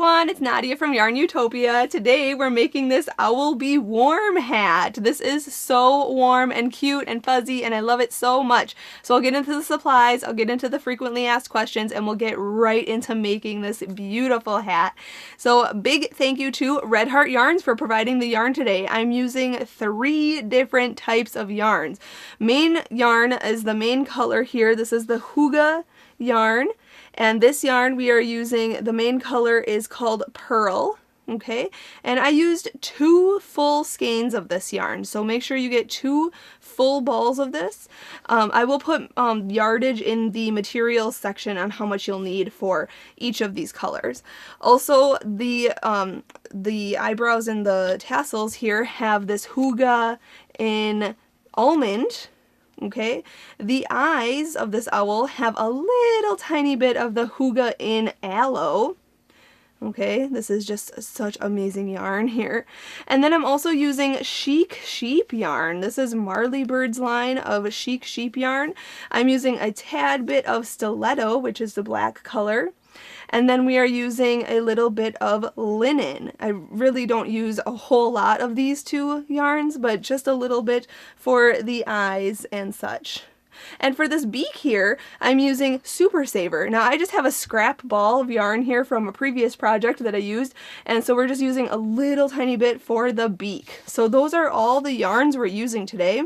everyone, it's Nadia from YARNutopia. Today we're making this Owl Be Warm hat. This is so warm and cute and fuzzy and I love it so much. So I'll get into the supplies, I'll get into the frequently asked questions, and we'll get right into making this beautiful hat. So big thank you to Red Heart Yarns for providing the yarn today. I'm using 3 different types of yarns. Main yarn is the main color here. This is the Hygge yarn. And this yarn we are using, the main color is called Pearl, okay? And I used 2 full skeins of this yarn, so make sure you get 2 full balls of this. I will put yardage in the materials section on how much you'll need for each of these colors. Also, the eyebrows and the tassels here have this Hygge in almond. Okay, the eyes of this owl have a little tiny bit of the Hygge in aloe. Okay, this is just such amazing yarn here. And then I'm also using Chic Sheep yarn. This is Marley Bird's line of Chic Sheep yarn. I'm using a tad bit of Stiletto, which is the black color. And then we are using a little bit of linen. I really don't use a whole lot of these 2 yarns, but just a little bit for the eyes and such. And for this beak here, I'm using Super Saver. Now I just have a scrap ball of yarn here from a previous project that I used, and so we're just using a little tiny bit for the beak. So those are all the yarns we're using today.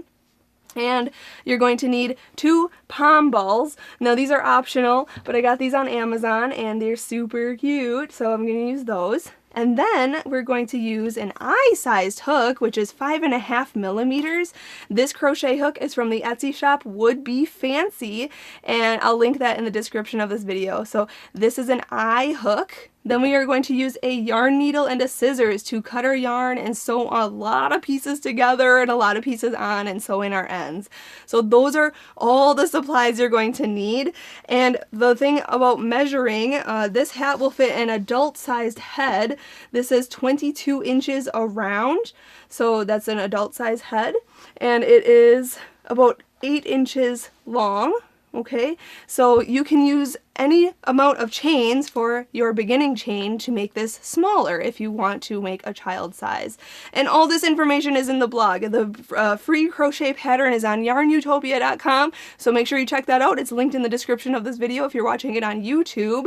And you're going to need 2 pom balls. Now these are optional, but I got these on Amazon and they're super cute, so I'm going to use those. And then we're going to use an eye-sized hook, which is 5.5 millimeters. This crochet hook is from the Etsy shop Would Be Fancy, and I'll link that in the description of this video. So this is an eye hook. Then we are going to use a yarn needle and a scissors to cut our yarn and sew a lot of pieces together and a lot of pieces on and sew in our ends. So those are all the supplies you're going to need. And the thing about measuring, this hat will fit an adult-sized head. This is 22 inches around, so that's an adult-sized head. And it is about 8 inches long. Okay, so you can use any amount of chains for your beginning chain to make this smaller if you want to make a child size. And all this information is in the blog. The free crochet pattern is on YARNutopia.com, so make sure you check that out. It's linked in the description of this video if you're watching it on YouTube.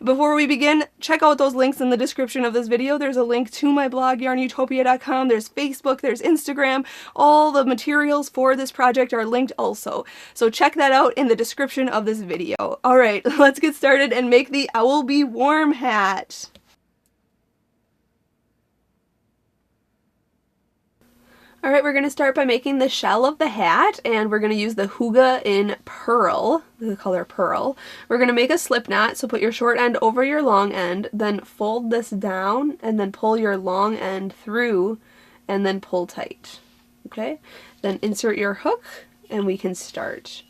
Before we begin, check out those links in the description of this video. There's a link to my blog, YARNutopia.com. There's Facebook, there's Instagram. All the materials for this project are linked also. So check that out in the description of this video. Alright, let's get started and make the Owl Be Warm hat. Alright, we're going to start by making the shell of the hat, and we're going to use the Hygge in Pearl, the color Pearl. We're going to make a slip knot, so put your short end over your long end, then fold this down, and then pull your long end through, and then pull tight. Okay? Then insert your hook, and we can start.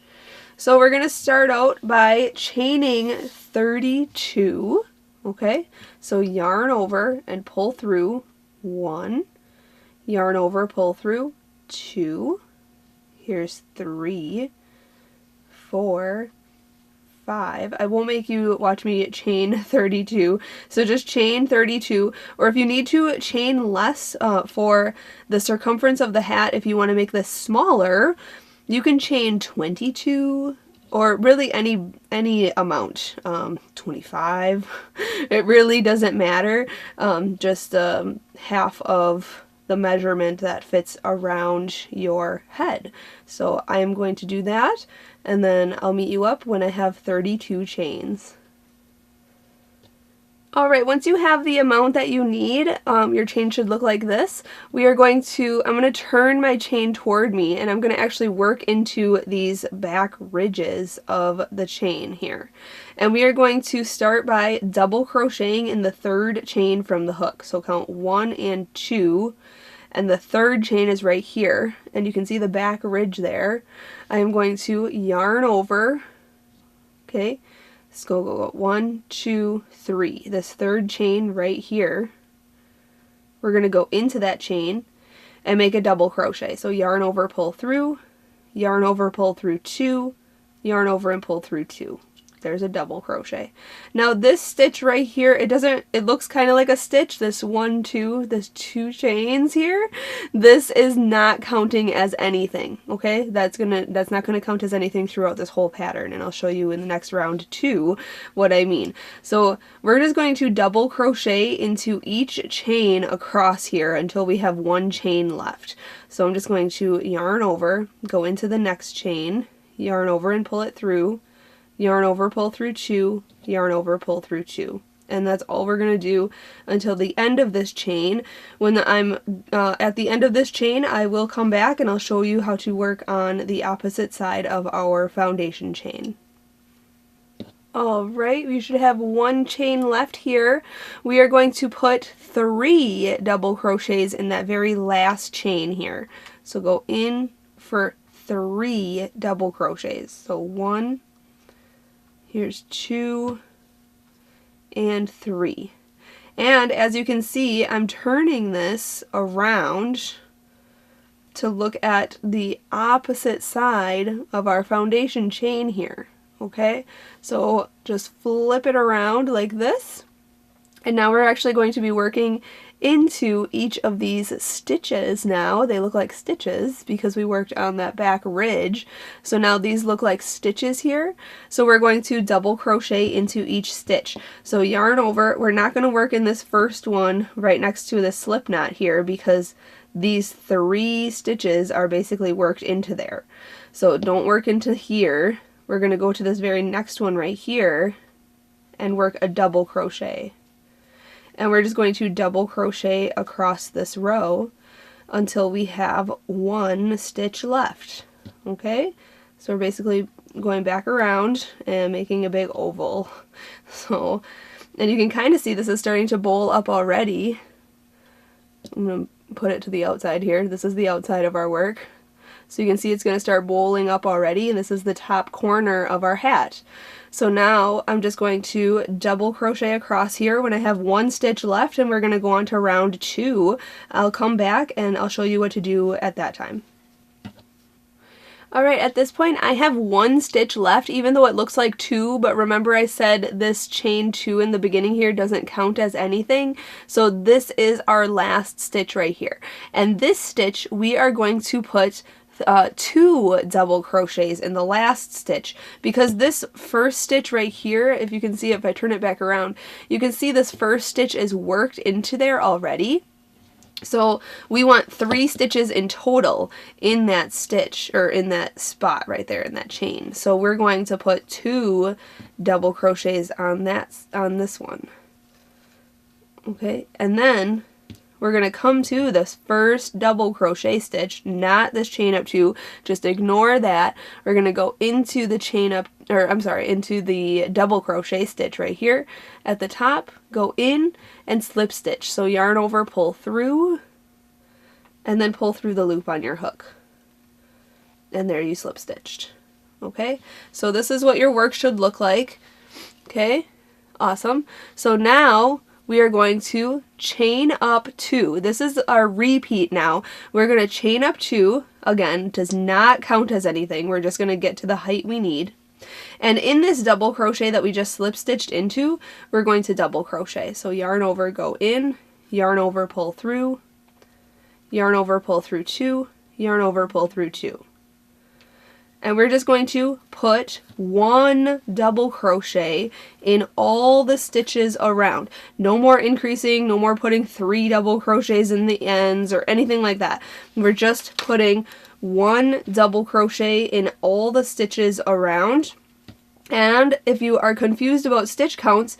So we're going to start out by chaining 32, okay? So yarn over and pull through 1, yarn over, pull through 2, here's 3, 4, 5. I won't make you watch me chain 32, so just chain 32, or if you need to chain less for the circumference of the hat, if you want to make this smaller, you can chain 22, or really any amount, 25. It really doesn't matter, just half of the measurement that fits around your head. So I am going to do that, and then I'll meet you up when I have 32 chains. Alright, once you have the amount that you need, your chain should look like this. I'm going to turn my chain toward me, and I'm going to actually work into these back ridges of the chain here. And we are going to start by double crocheting in the 3rd chain from the hook. So count 1 and 2, and the 3rd chain is right here, and you can see the back ridge there. I am going to yarn over, okay? Let's go 1, 2, 3. This 3rd chain right here, we're going to go into that chain and make a double crochet. So yarn over, pull through, yarn over, pull through 2, yarn over and pull through 2. there's a double crochet. Now this stitch right here, it looks kind of like a stitch, this 1, 2, this 2 chains here. This is not counting as anything, okay? That's not gonna count as anything throughout this whole pattern, and I'll show you in the next round too what I mean. So we're just going to double crochet into each chain across here until we have 1 chain left. So I'm just going to yarn over, go into the next chain, yarn over and pull it through, yarn over, pull through 2, yarn over, pull through 2. And that's all we're going to do until the end of this chain. When I'm at the end of this chain, I will come back and I'll show you how to work on the opposite side of our foundation chain. Alright, we should have 1 chain left here. We are going to put 3 double crochets in that very last chain here. So go in for 3 double crochets. So 1, here's 2, and 3. And as you can see, I'm turning this around to look at the opposite side of our foundation chain here. Okay, so just flip it around like this, and now we're actually going to be working into each of these stitches now. They look like stitches because we worked on that back ridge. So now these look like stitches here. So we're going to double crochet into each stitch. So yarn over. We're not going to work in this first one right next to the slip knot here because these 3 stitches are basically worked into there. So don't work into here. We're going to go to this very next one right here and work a double crochet. And we're just going to double crochet across this row until we have 1 stitch left. Okay, so we're basically going back around and making a big oval. So, and you can kind of see this is starting to bowl up already. I'm going to put it to the outside here. This is the outside of our work. So you can see it's going to start bowling up already, and this is the top corner of our hat. So now I'm just going to double crochet across here when I have 1 stitch left, and we're going to go on to round 2. I'll come back and I'll show you what to do at that time. Alright, at this point I have 1 stitch left, even though it looks like 2, but remember I said this chain 2 in the beginning here doesn't count as anything. So this is our last stitch right here. And this stitch we are going to put 2 double crochets in the last stitch, because this first stitch right here, if you can see it, if I turn it back around, you can see this first stitch is worked into there already. So we want 3 stitches in total in that stitch, or in that spot right there in that chain. So we're going to put 2 double crochets on this one. Okay, and then we're going to come to this first double crochet stitch, not this chain up 2, just ignore that. We're going to go into the chain up, or I'm sorry, into the double crochet stitch right here at the top, go in and slip stitch. So yarn over, pull through, and then pull through the loop on your hook. And there you slip stitched. Okay, so this is what your work should look like. Okay, awesome. So now we are going to chain up 2. This is our repeat now. We're going to chain up 2. Again, does not count as anything. We're just going to get to the height we need. And in this double crochet that we just slip stitched into, we're going to double crochet. So yarn over, go in, yarn over, pull through, yarn over, pull through 2, yarn over, pull through 2. And we're just going to put 1 double crochet in all the stitches around. No more increasing, no more putting 3 double crochets in the ends or anything like that. We're just putting 1 double crochet in all the stitches around. And if you are confused about stitch counts,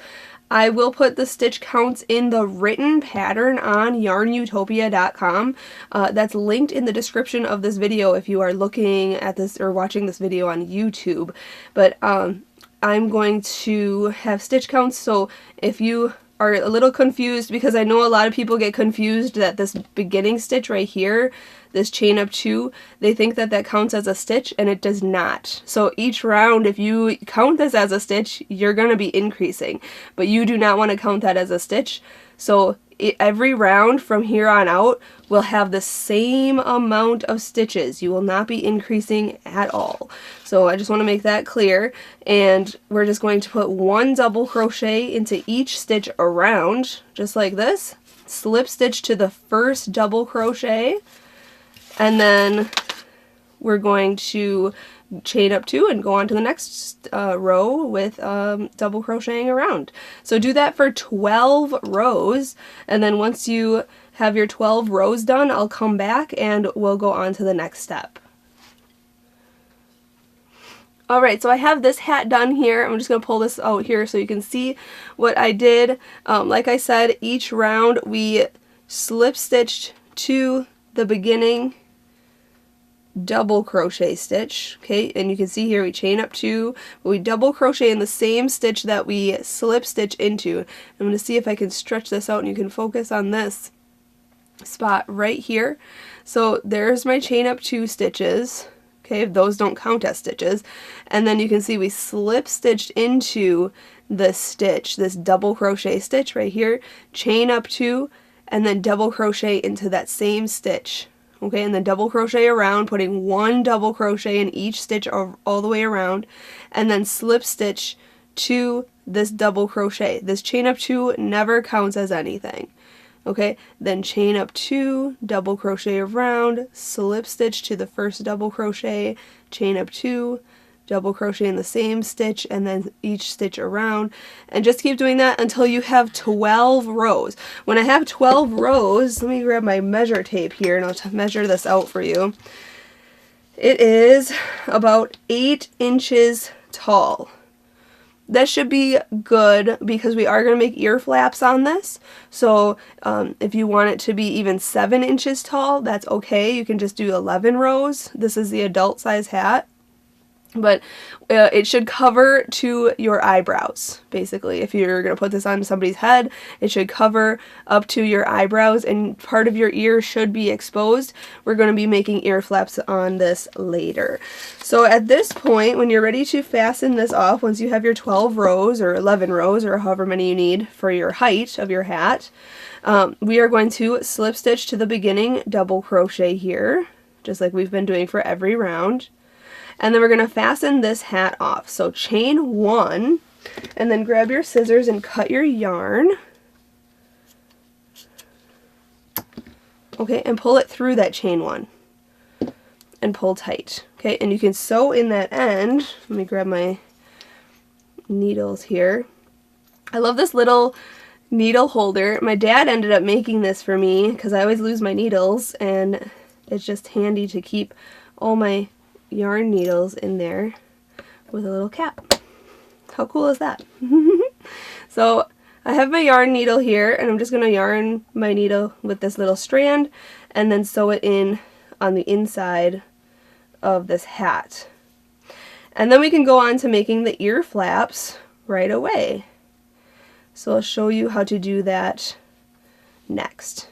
I will put the stitch counts in the written pattern on YARNutopia.com. That's linked in the description of this video if you are looking at this or watching this video on YouTube. But I'm going to have stitch counts, so if you are a little confused, because I know a lot of people get confused that this beginning stitch right here, this chain up 2, they think that that counts as a stitch, and it does not. So each round, if you count this as a stitch, you're going to be increasing, but you do not want to count that as a stitch. So every round from here on out will have the same amount of stitches. You will not be increasing at all. So I just want to make that clear, and we're just going to put 1 double crochet into each stitch around, just like this. Slip stitch to the first double crochet, and then we're going to chain up 2 and go on to the next row with double crocheting around. So do that for 12 rows, and then once you have your 12 rows done, I'll come back and we'll go on to the next step. Alright, so I have this hat done here. I'm just going to pull this out here so you can see what I did. Like I said, each round we slip stitched to the beginning double crochet stitch, okay, and you can see here we chain up 2, but we double crochet in the same stitch that we slip stitch into. I'm going to see if I can stretch this out and you can focus on this spot right here. So there's my chain up 2 stitches. Okay, those don't count as stitches. And then you can see we slip stitched into the stitch, this double crochet stitch right here, chain up 2, and then double crochet into that same stitch. Okay, and then double crochet around, putting 1 double crochet in each stitch all the way around, and then slip stitch to this double crochet. This chain up 2 never counts as anything. Okay, then chain up 2, double crochet around, slip stitch to the first double crochet, chain up 2, double crochet in the same stitch, and then each stitch around, and just keep doing that until you have 12 rows. When I have 12 rows, let me grab my measure tape here and I'll measure this out for you. It is about 8 inches tall. That should be good because we are going to make ear flaps on this. So if you want it to be even 7 inches tall, that's okay. You can just do 11 rows. This is the adult size hat. But it should cover to your eyebrows, basically. If you're going to put this on somebody's head, it should cover up to your eyebrows, and part of your ear should be exposed. We're going to be making ear flaps on this later. So at this point, when you're ready to fasten this off, once you have your 12 rows or 11 rows or however many you need for your height of your hat, we are going to slip stitch to the beginning double crochet here, just like we've been doing for every round. And then we're going to fasten this hat off. So chain 1, and then grab your scissors and cut your yarn. Okay, and pull it through that chain 1. And pull tight. Okay, and you can sew in that end. Let me grab my needles here. I love this little needle holder. My dad ended up making this for me because I always lose my needles, and it's just handy to keep all my yarn needles in there with a little cap. How cool is that? So I have my yarn needle here, and I'm just going to yarn my needle with this little strand and then sew it in on the inside of this hat. And then we can go on to making the ear flaps right away. So I'll show you how to do that next.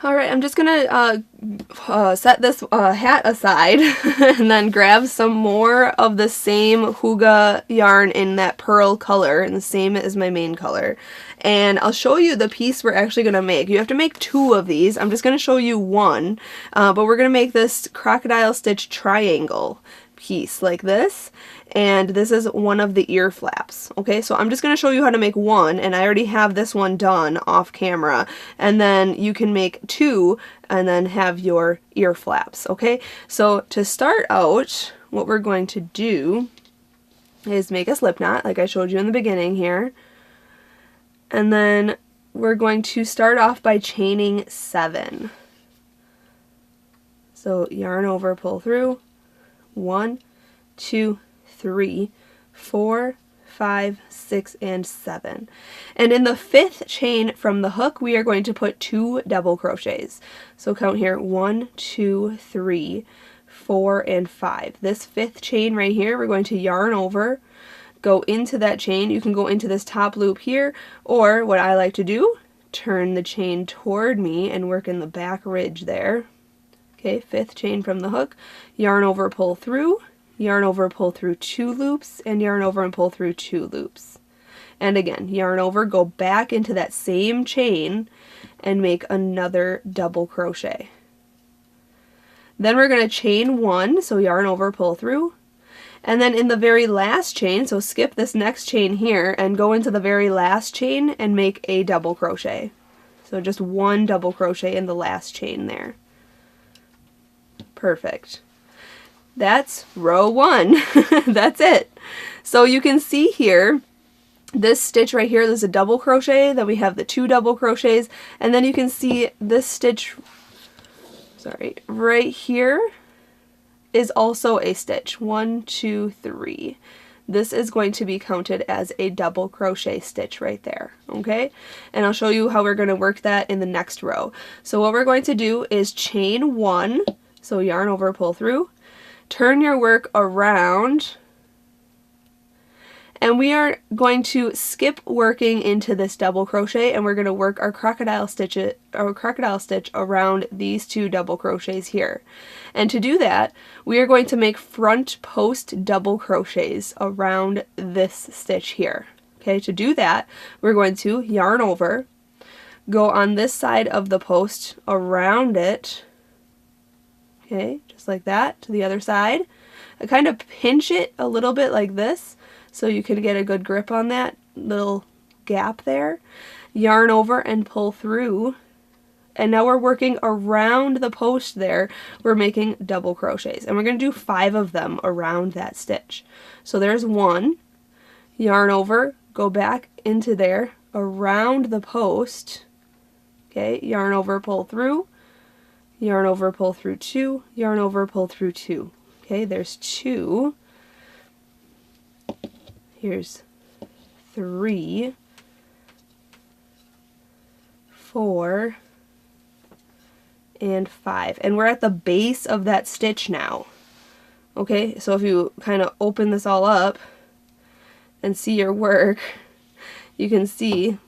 Alright, I'm just going to set this hat aside and then grab some more of the same Huga yarn in that pearl color, and the same as my main color. And I'll show you the piece we're actually going to make. You have to make 2 of these. I'm just going to show you one, but we're going to make this crocodile stitch triangle piece like this, and this is one of the ear flaps. Okay, so I'm just going to show you how to make one, and I already have this one done off camera, and then you can make 2 and then have your ear flaps. Okay, so to start out, what we're going to do is make a slip knot like I showed you in the beginning here, and then we're going to start off by chaining 7. So yarn over, pull through, 1, 2, 3, 4, 5, 6, and 7. And in the 5th chain from the hook, we are going to put 2 double crochets. So count here, 1, 2, 3, 4, and 5. This 5th chain right here, we're going to yarn over, go into that chain. You can go into this top loop here, or what I like to do, turn the chain toward me and work in the back ridge there. Okay, 5th chain from the hook, yarn over, pull through, yarn over, pull through 2 loops, and yarn over and pull through 2 loops. And again, yarn over, go back into that same chain and make another double crochet. Then we're going to chain 1, so yarn over, pull through. And then in the very last chain, so skip this next chain here and go into the very last chain and make a double crochet. So just 1 double crochet in the last chain there. Perfect. That's row 1. That's it. So you can see here, this stitch right here, there's a double crochet, then we have the 2 double crochets, and then you can see this stitch, sorry, right here is also a stitch. 1, 2, 3. This is going to be counted as a double crochet stitch right there, okay? And I'll show you how we're going to work that in the next row. So what we're going to do is chain 1, so yarn over, pull through, turn your work around, and we are going to skip working into this double crochet, and we're going to work our crocodile stitch around these 2 double crochets here. And to do that, we are going to make front post double crochets around this stitch here. Okay, to do that, we're going to yarn over, go on this side of the post around it, okay, just like that, to the other side. I kind of pinch it a little bit like this, so you can get a good grip on that little gap there. Yarn over and pull through. And now we're working around the post there. We're making double crochets. And we're going to do 5 of them around that stitch. So there's 1. Yarn over, go back into there, around the post. Okay, yarn over, pull through. Yarn over, pull through 2. Yarn over, pull through 2. Okay, there's 2. Here's 3, 4, and 5. And we're at the base of that stitch now. Okay, so if you kind of open this all up and see your work, you can see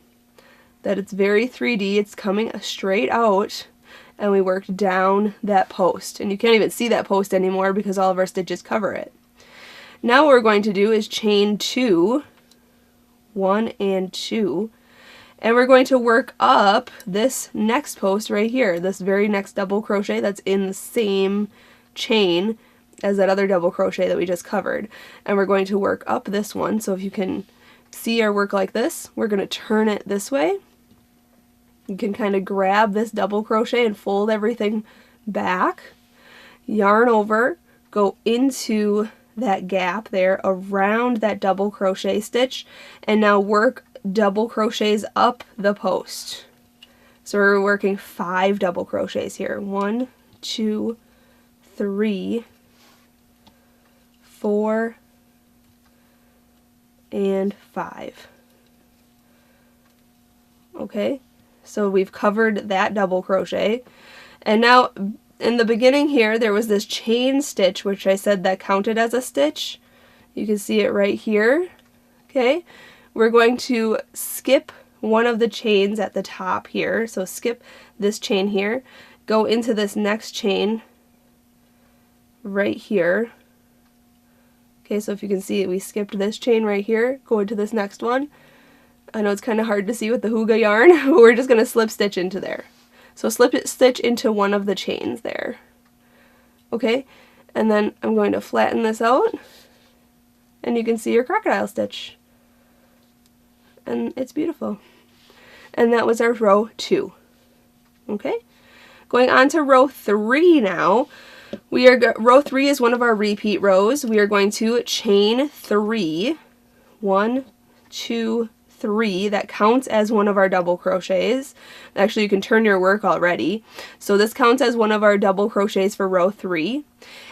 that it's very 3D. It's coming straight out, and we worked down that post. And you can't even see that post anymore because all of our stitches cover it. Now what we're going to do is chain 2, 1 and 2, and we're going to work up this next post right here, this very next double crochet that's in the same chain as that other double crochet that we just covered. And we're going to work up this one, so if you can see our work like this, we're going to turn it this way. You can kind of grab this double crochet and fold everything back, yarn over, go into that gap there around that double crochet stitch, and now work double crochets up the post. So we're working 5 double crochets here. 1, 2, 3, 4, and 5. Okay, so we've covered that double crochet, and now in the beginning here, there was this chain stitch, which I said that counted as a stitch. You can see it right here. Okay, we're going to skip one of the chains at the top here. So skip this chain here, go into this next chain right here. Okay, so if you can see, we skipped this chain right here, go into this next one. I know it's kind of hard to see with the Huga yarn, but we're just going to slip stitch into there. So slip stitch into one of the chains there. Okay, and then I'm going to flatten this out, and you can see your crocodile stitch. And it's beautiful. And that was our row 2. Okay, going on to row 3 now. Row 3 is one of our repeat rows. We are going to chain 3. 1, 2, 3. That counts as one of our double crochets. Actually, you can turn your work already. So this counts as one of our double crochets for row 3.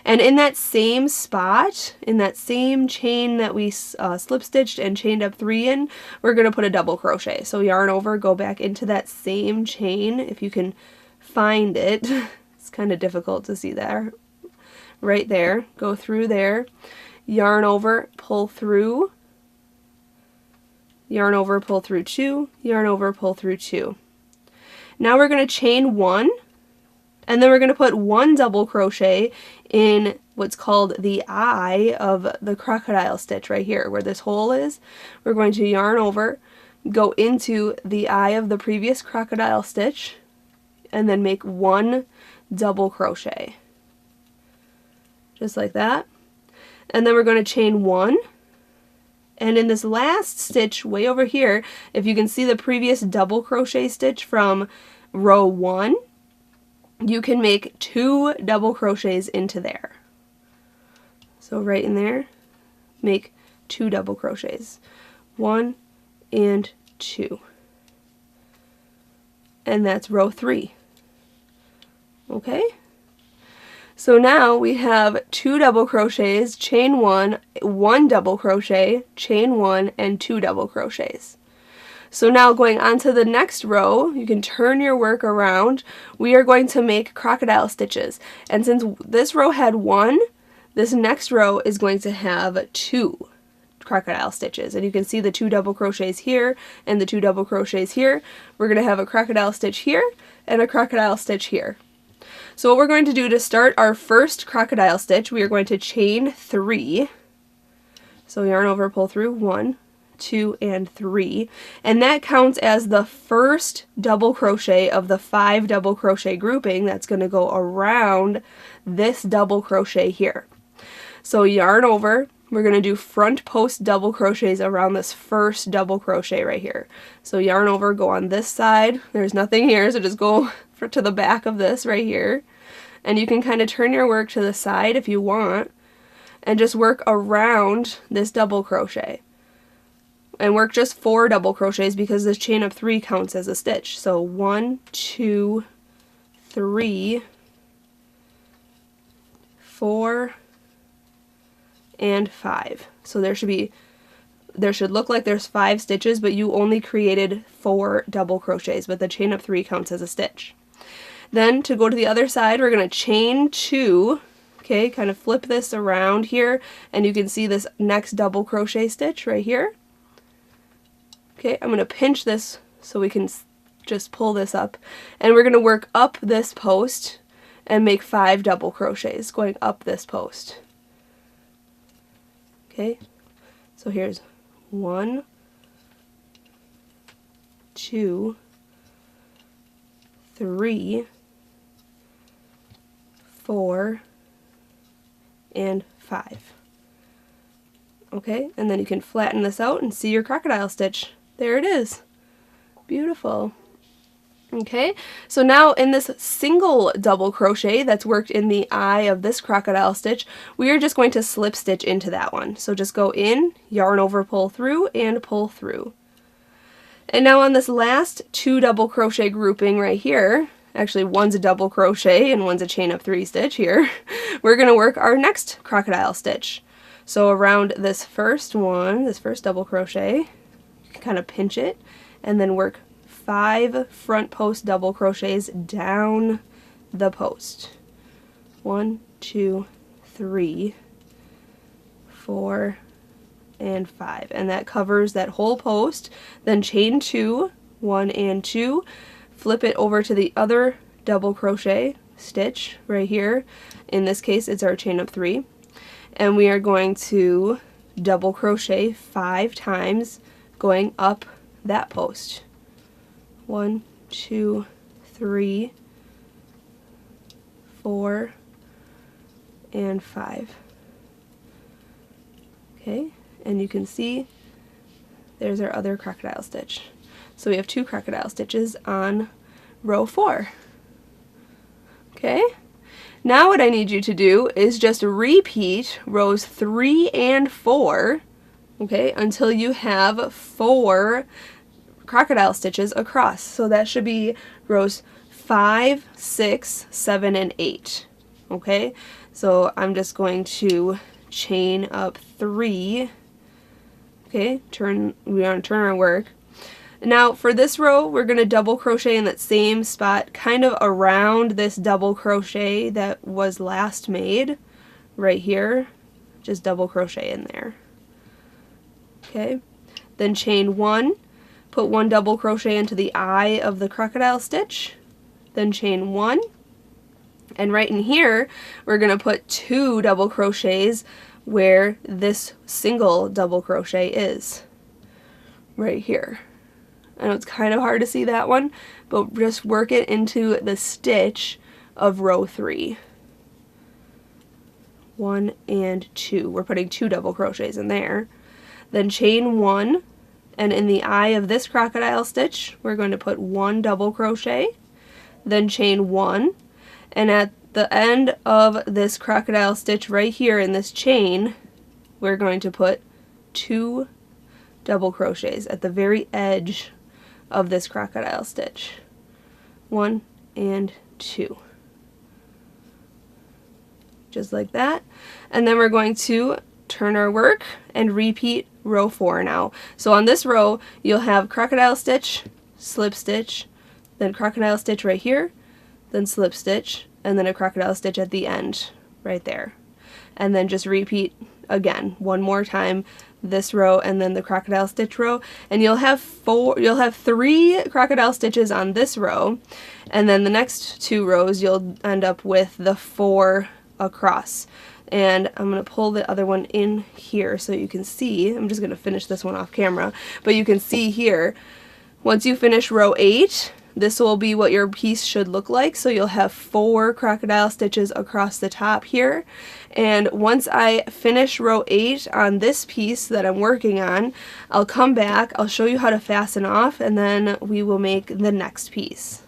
And in that same spot, in that same chain that we slip stitched and chained up 3 in, we're going to put a double crochet. So yarn over, go back into that same chain if you can find it. It's kind of difficult to see there. Right there, go through there, yarn over, pull through, yarn over, pull through 2, yarn over, pull through 2. Now we're going to chain 1, and then we're going to put 1 double crochet in what's called the eye of the crocodile stitch right here, where this hole is. We're going to yarn over, go into the eye of the previous crocodile stitch, and then make 1 double crochet. Just like that. And then we're going to chain 1. And in this last stitch way over here, if you can see the previous double crochet stitch from row 1, you can make 2 double crochets into there. So right in there, make 2 double crochets. 1 and 2. And that's row 3. Okay? So now we have 2 double crochets, chain 1, 1 double crochet, chain 1, and 2 double crochets. So now going on to the next row, you can turn your work around. We are going to make crocodile stitches. And since this row had 1, this next row is going to have 2 crocodile stitches. And you can see the 2 double crochets here and the 2 double crochets here. We're going to have a crocodile stitch here and a crocodile stitch here. So what we're going to do to start our first crocodile stitch, we are going to chain 3. So yarn over, pull through, 1, 2, and 3. And that counts as the first double crochet of the 5 double crochet grouping that's going to go around this double crochet here. So yarn over, we're going to do front post double crochets around this first double crochet right here. So yarn over, go on this side. There's nothing here, so just go to the back of this right here. And you can kind of turn your work to the side if you want and just work around this double crochet. And work just 4 double crochets because this chain of 3 counts as a stitch. So 1, 2, 3, 4, and 5. So there should look like there's 5 stitches, but you only created 4 double crochets, but the chain of 3 counts as a stitch. Then to go to the other side, we're going to chain 2, okay, kind of flip this around here, and you can see this next double crochet stitch right here. Okay, I'm going to pinch this so we can just pull this up, and we're going to work up this post and make 5 double crochets going up this post. Okay, so here's 1, 2, 3, 4, and 5. Okay, and then you can flatten this out and see your crocodile stitch. There it is. Beautiful. Okay, so now in this single double crochet that's worked in the eye of this crocodile stitch, we are just going to slip stitch into that one. So just go in, yarn over, pull through, and pull through. And now on this last 2 double crochet grouping right here, actually one's a double crochet and one's a chain of 3 stitch here, we're going to work our next crocodile stitch. So around this first one, this first double crochet, you can kind of pinch it and then work 5 front post double crochets down the post. 1, 2, 3, 4, and 5. And that covers that whole post. Then chain 2, 1 and 2, flip it over to the other double crochet stitch right here. In this case, it's our chain of 3. And we are going to double crochet 5 times going up that post. 1, 2, 3, 4, and 5. Okay, and you can see there's our other crocodile stitch. So we have 2 crocodile stitches on row 4. Okay, now what I need you to do is just repeat rows 3 and 4, okay, until you have 4 crocodile stitches across. So that should be rows 5, 6, 7, and 8. Okay, so I'm just going to chain up 3. Okay, we want to turn our work. Now for this row, we're going to double crochet in that same spot, kind of around this double crochet that was last made, right here. Just double crochet in there. Okay, then chain 1. Put 1 double crochet into the eye of the crocodile stitch, then chain 1, And right in here, we're going to put 2 double crochets where this single double crochet is. Right here. I know it's kind of hard to see that one, but just work it into the stitch of row 3. 1 and 2. We're putting 2 double crochets in there. Then chain 1, and in the eye of this crocodile stitch, we're going to put 1 double crochet, then chain 1, and at the end of this crocodile stitch right here in this chain, we're going to put 2 double crochets at the very edge of this crocodile stitch. 1 and 2. Just like that. And then we're going to turn our work and repeat row 4 now. So on this row, you'll have crocodile stitch, slip stitch, then crocodile stitch right here, then slip stitch, and then a crocodile stitch at the end right there. And then just repeat again one more time this row and then the crocodile stitch row, and you'll have 3 crocodile stitches on this row, and then the next 2 rows you'll end up with the 4 across. And I'm going to pull the other one in here so you can see. I'm just going to finish this one off camera, but you can see here, once you finish row 8, this will be what your piece should look like. So you'll have 4 crocodile stitches across the top here. And once I finish row 8 on this piece that I'm working on, I'll come back, I'll show you how to fasten off, and then we will make the next piece.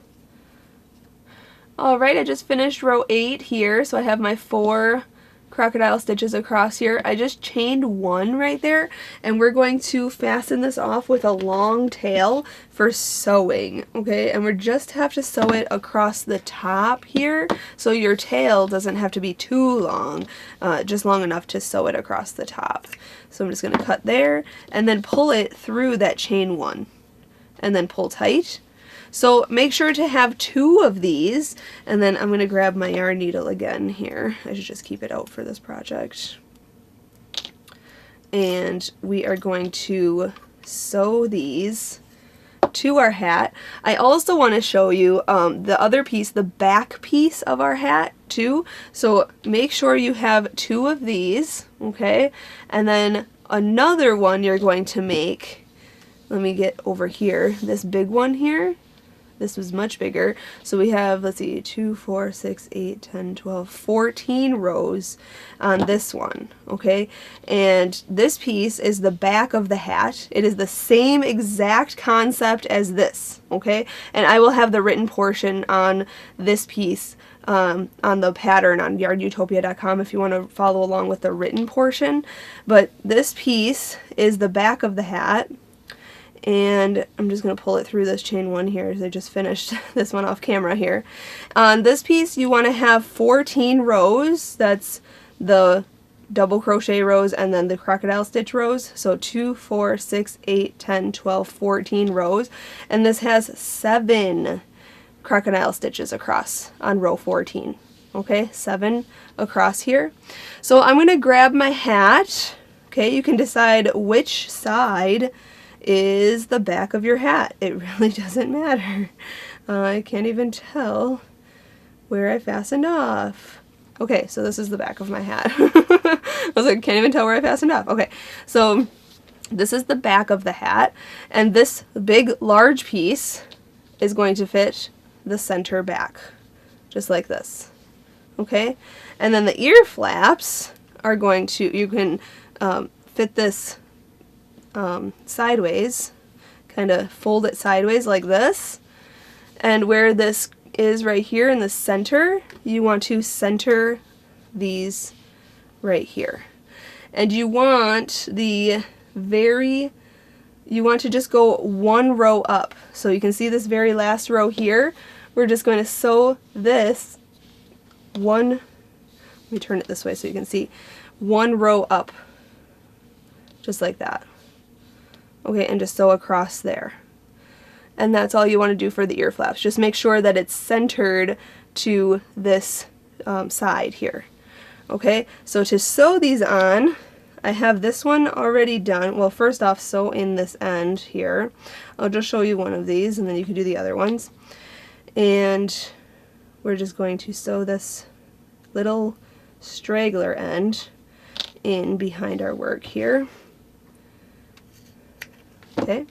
Alright, I just finished row 8 here, so I have my 4 crocodile stitches across here. I just chained 1 right there, and we're going to fasten this off with a long tail for sewing, okay? And we just have to sew it across the top here, so your tail doesn't have to be too long, just long enough to sew it across the top. So I'm just going to cut there, and then pull it through that chain 1, and then pull tight. So make sure to have 2 of these, and then I'm going to grab my yarn needle again here. I should just keep it out for this project. And we are going to sew these to our hat. I also want to show you the other piece, the back piece of our hat too. So make sure you have 2 of these, okay? And then another one you're going to make, let me get over here, this big one here. This was much bigger. So we have, let's see, 2, 4, 6, 8, 10, 12, 14 rows on this one, okay? And this piece is the back of the hat. It is the same exact concept as this, okay? And I will have the written portion on this piece on the pattern on YARNutopia.com if you want to follow along with the written portion. But this piece is the back of the hat. And I'm just going to pull it through this chain 1 here, as I just finished this one off camera here. On this piece, you want to have 14 rows. That's the double crochet rows and then the crocodile stitch rows. So 2, 4, 6, 8, 10, 12, 14 rows. And this has 7 crocodile stitches across on row 14. Okay, 7 across here. So I'm going to grab my hat. Okay, you can decide which side is the back of your hat. It really doesn't matter. I can't even tell where I fastened off. Okay, so this is the back of my hat. I was like, can't even tell where I fastened off. Okay, so this is the back of the hat, and this big large piece is going to fit the center back, just like this. Okay, and then the ear flaps are going to, you can fit this sideways, kind of fold it sideways like this, and where this is right here in the center, you want to center these right here, and you want you want to just go 1 row up. So you can see this very last row here, we're just going to sew this one, let me turn it this way so you can see, 1 row up, just like that. Okay, and just sew across there. And that's all you want to do for the ear flaps. Just make sure that it's centered to this side here. Okay, so to sew these on, I have this one already done. Well, first off, sew in this end here. I'll just show you one of these, and then you can do the other ones. And we're just going to sew this little straggler end in behind our work here. Okay,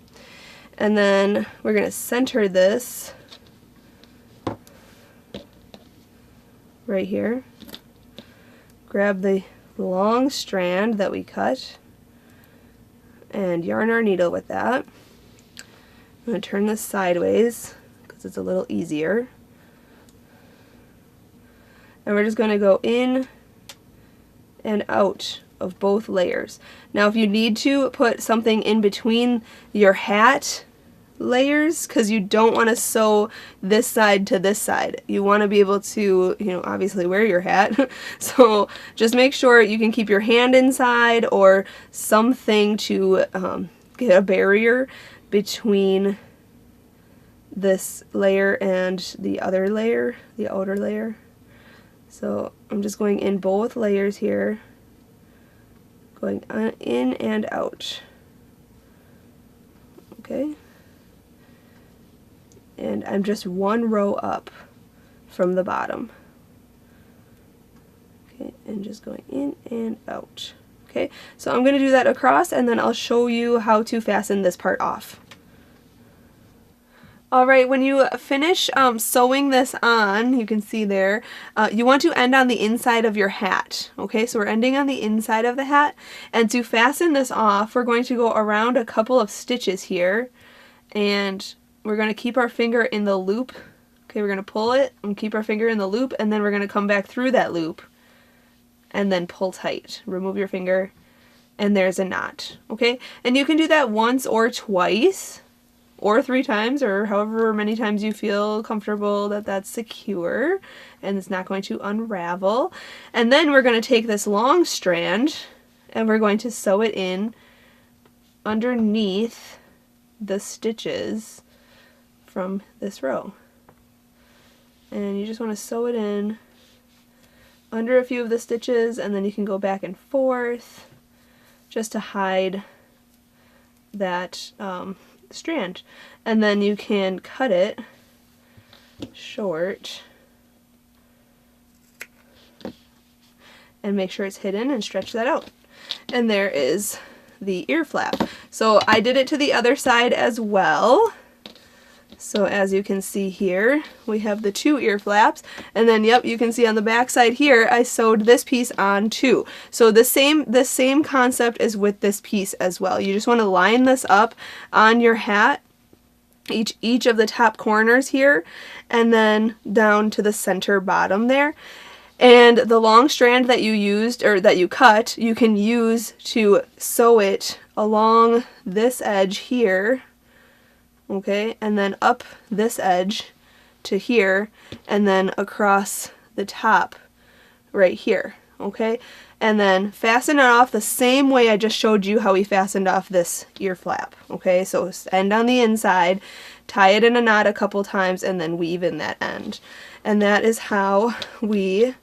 and then we're going to center this right here. Grab the long strand that we cut and yarn our needle with that. I'm going to turn this sideways because it's a little easier. And we're just going to go in and out of both layers. Now if you need to put something in between your hat layers, because you don't want to sew this side to this side. You want to be able to, you know, obviously wear your hat. So just make sure you can keep your hand inside or something to get a barrier between this layer and the other layer, the outer layer. So I'm just going in both layers here, going in and out. Okay. And I'm just one row up from the bottom. Okay, and just going in and out. Okay, so I'm going to do that across, and then I'll show you how to fasten this part off. Alright, when you finish sewing this on, you can see there, you want to end on the inside of your hat. Okay, so we're ending on the inside of the hat, and to fasten this off, we're going to go around a couple of stitches here, and we're going to keep our finger in the loop. Okay, we're going to pull it and keep our finger in the loop, and then we're going to come back through that loop and then pull tight. Remove your finger, and there's a knot. Okay, and you can do that once or twice or 3 times, or however many times you feel comfortable that that's secure and it's not going to unravel. And then we're going to take this long strand and we're going to sew it in underneath the stitches from this row. And you just want to sew it in under a few of the stitches, and then you can go back and forth just to hide that strand. And then you can cut it short and make sure it's hidden and stretch that out. And there is the ear flap. So I did it to the other side as well. So as you can see here, we have the 2 ear flaps, and then yep, you can see on the back side here, I sewed this piece on too. So the same concept is with this piece as well. You just want to line this up on your hat, each of the top corners here, and then down to the center bottom there. And the long strand that you used, or that you cut, you can use to sew it along this edge here. Okay, and then up this edge to here, and then across the top right here. Okay, and then fasten it off the same way I just showed you how we fastened off this ear flap. Okay, so end on the inside, tie it in a knot a couple times, and then weave in that end. And that is how we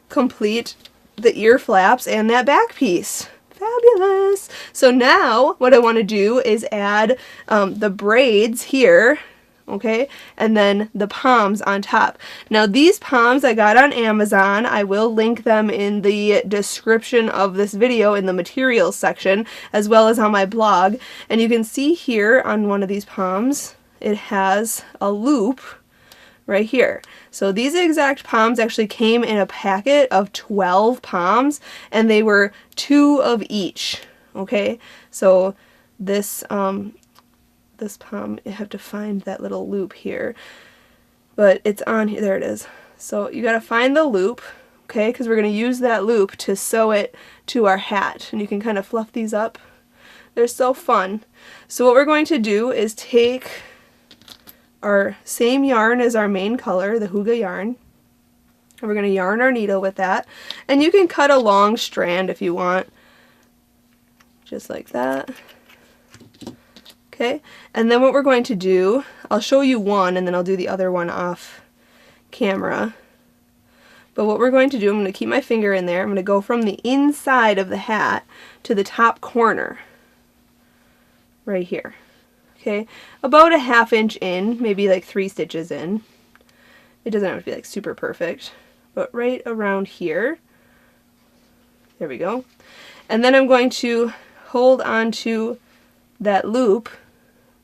complete the ear flaps and that back piece. Fabulous! So now what I want to do is add the braids here, okay, and then the poms on top. Now these poms I got on Amazon. I will link them in the description of this video in the materials section, as well as on my blog. And you can see here on one of these poms, it has a loop right here. So these exact poms actually came in a packet of 12 poms, and they were 2 of each. Okay, so this this pom, you have to find that little loop here, but it's on here. There it is. So you got to find the loop, okay, because we're going to use that loop to sew it to our hat, and you can kind of fluff these up. They're so fun. So what we're going to do is take our same yarn as our main color, the Huga yarn, and we're going to yarn our needle with that. And you can cut a long strand if you want, just like that. Okay, and then what we're going to do, I'll show you one and then I'll do the other one off camera. But what we're going to do, I'm going to keep my finger in there, I'm going to go from the inside of the hat to the top corner, right here. Okay, about a 1/2 inch in, maybe like 3 stitches in. It doesn't have to be like super perfect, but right around here. There we go. And then I'm going to hold on to that loop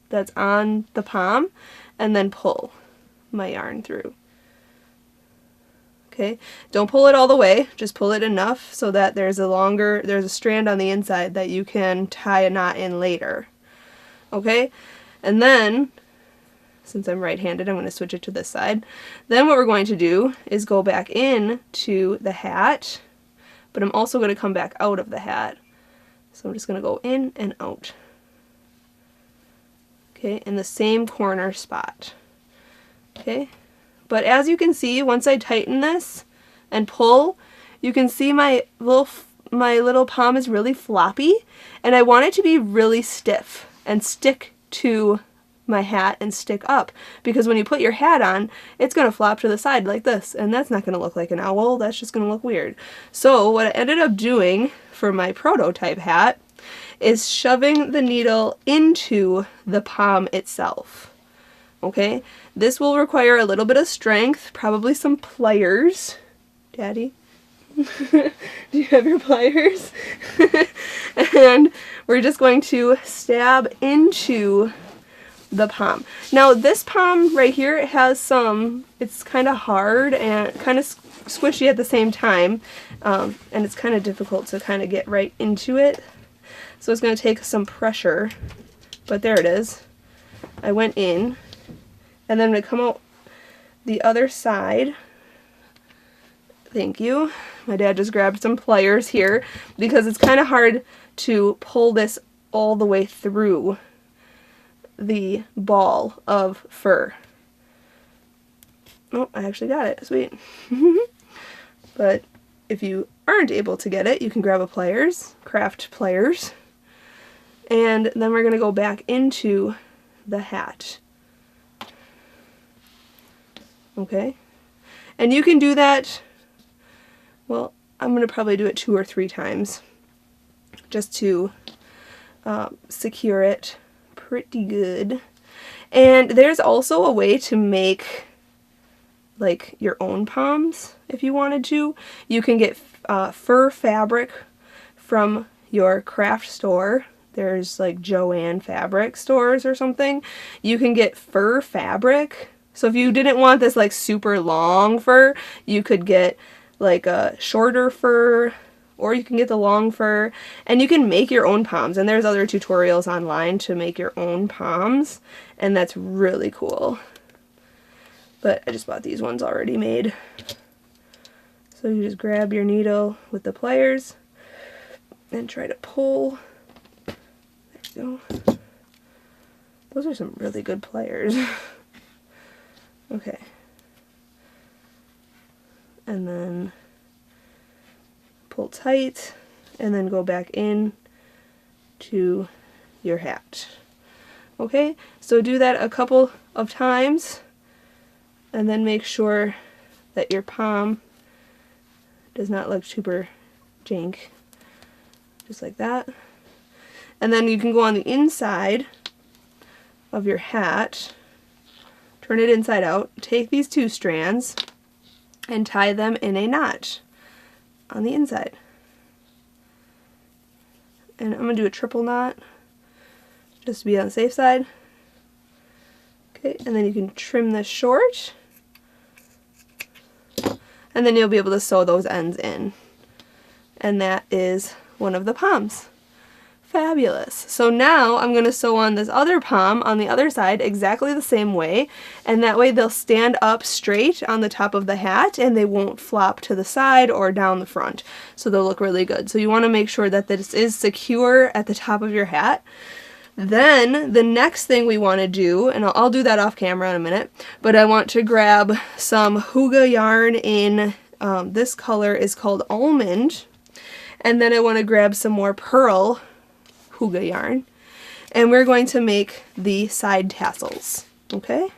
that's on the palm and then pull my yarn through. Okay, don't pull it all the way, just pull it enough so that there's a strand on the inside that you can tie a knot in later. Okay, and then, since I'm right-handed, I'm going to switch it to this side. Then what we're going to do is go back in to the hat, but I'm also going to come back out of the hat. So I'm just going to go in and out. Okay, in the same corner spot. Okay, but as you can see, once I tighten this and pull, you can see my little palm is really floppy, and I want it to be really stiff and stick to my hat and stick up, because when you put your hat on, it's going to flop to the side like this, and that's not going to look like an owl. That's just going to look weird. So what I ended up doing for my prototype hat is shoving the needle into the palm itself. Okay, this will require a little bit of strength, probably some pliers. Daddy, do you have your pliers? And we're just going to stab into the palm. Now this palm right here has it's kind of hard and kind of squishy at the same time, and it's kind of difficult to kind of get right into it. So it's going to take some pressure, but there it is. I went in, and then I'm going to come out the other side. Thank you. My dad just grabbed some pliers here because it's kind of hard to pull this all the way through the ball of fur. Oh, I actually got it. Sweet. But if you aren't able to get it, you can grab a pliers, craft pliers, and then we're going to go back into the hat. Okay? And you can do that, well, I'm going to probably do it 2 or 3 times just to secure it pretty good. And there's also a way to make like your own palms if you wanted to. You can get fur fabric from your craft store. There's like Joann fabric stores or something. You can get fur fabric. So if you didn't want this like super long fur, you could get like a shorter fur, or you can get the long fur, and you can make your own palms. And there's other tutorials online to make your own palms, and that's really cool. But I just bought these ones already made. So you just grab your needle with the pliers and try to pull. There you go. Those are some really good pliers. Okay. And then pull tight, and then go back in to your hat. Okay, so do that a couple of times, and then make sure that your palm does not look super jank. Just like that. And then you can go on the inside of your hat, turn it inside out, take these 2 strands, and tie them in a knot on the inside. And I'm going to do a triple knot just to be on the safe side. Okay, and then you can trim this short, and then you'll be able to sew those ends in. And that is one of the palms. Fabulous. So now I'm going to sew on this other palm on the other side exactly the same way, and that way they'll stand up straight on the top of the hat and they won't flop to the side or down the front. So they'll look really good. So you want to make sure that this is secure at the top of your hat. Then the next thing we want to do, and I'll do that off camera in a minute, but I want to grab some Hygge yarn in, this color is called Almond, and then I want to grab some more Pearl Hygge yarn, and we're going to make the side tassels. Okay,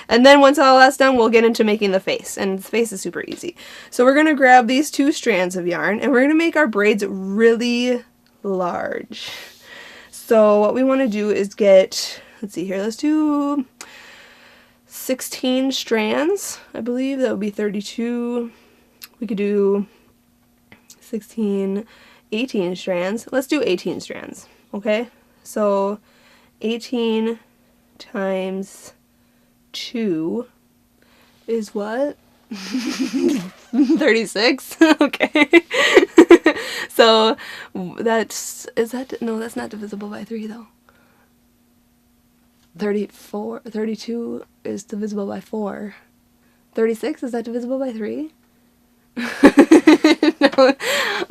and then once all that's done, we'll get into making the face, and the face is super easy. So we're going to grab these 2 strands of yarn, and we're going to make our braids really large. So what we want to do is get, let's see here, let's do 16 strands, I believe. That would be 32. We could do 16, 18 strands. Let's do 18 strands, okay? So 18 times 2 is what? 36? Okay. So that's, no, that's not divisible by 3 though. 32 is divisible by 4. 36, is that divisible by 3? No.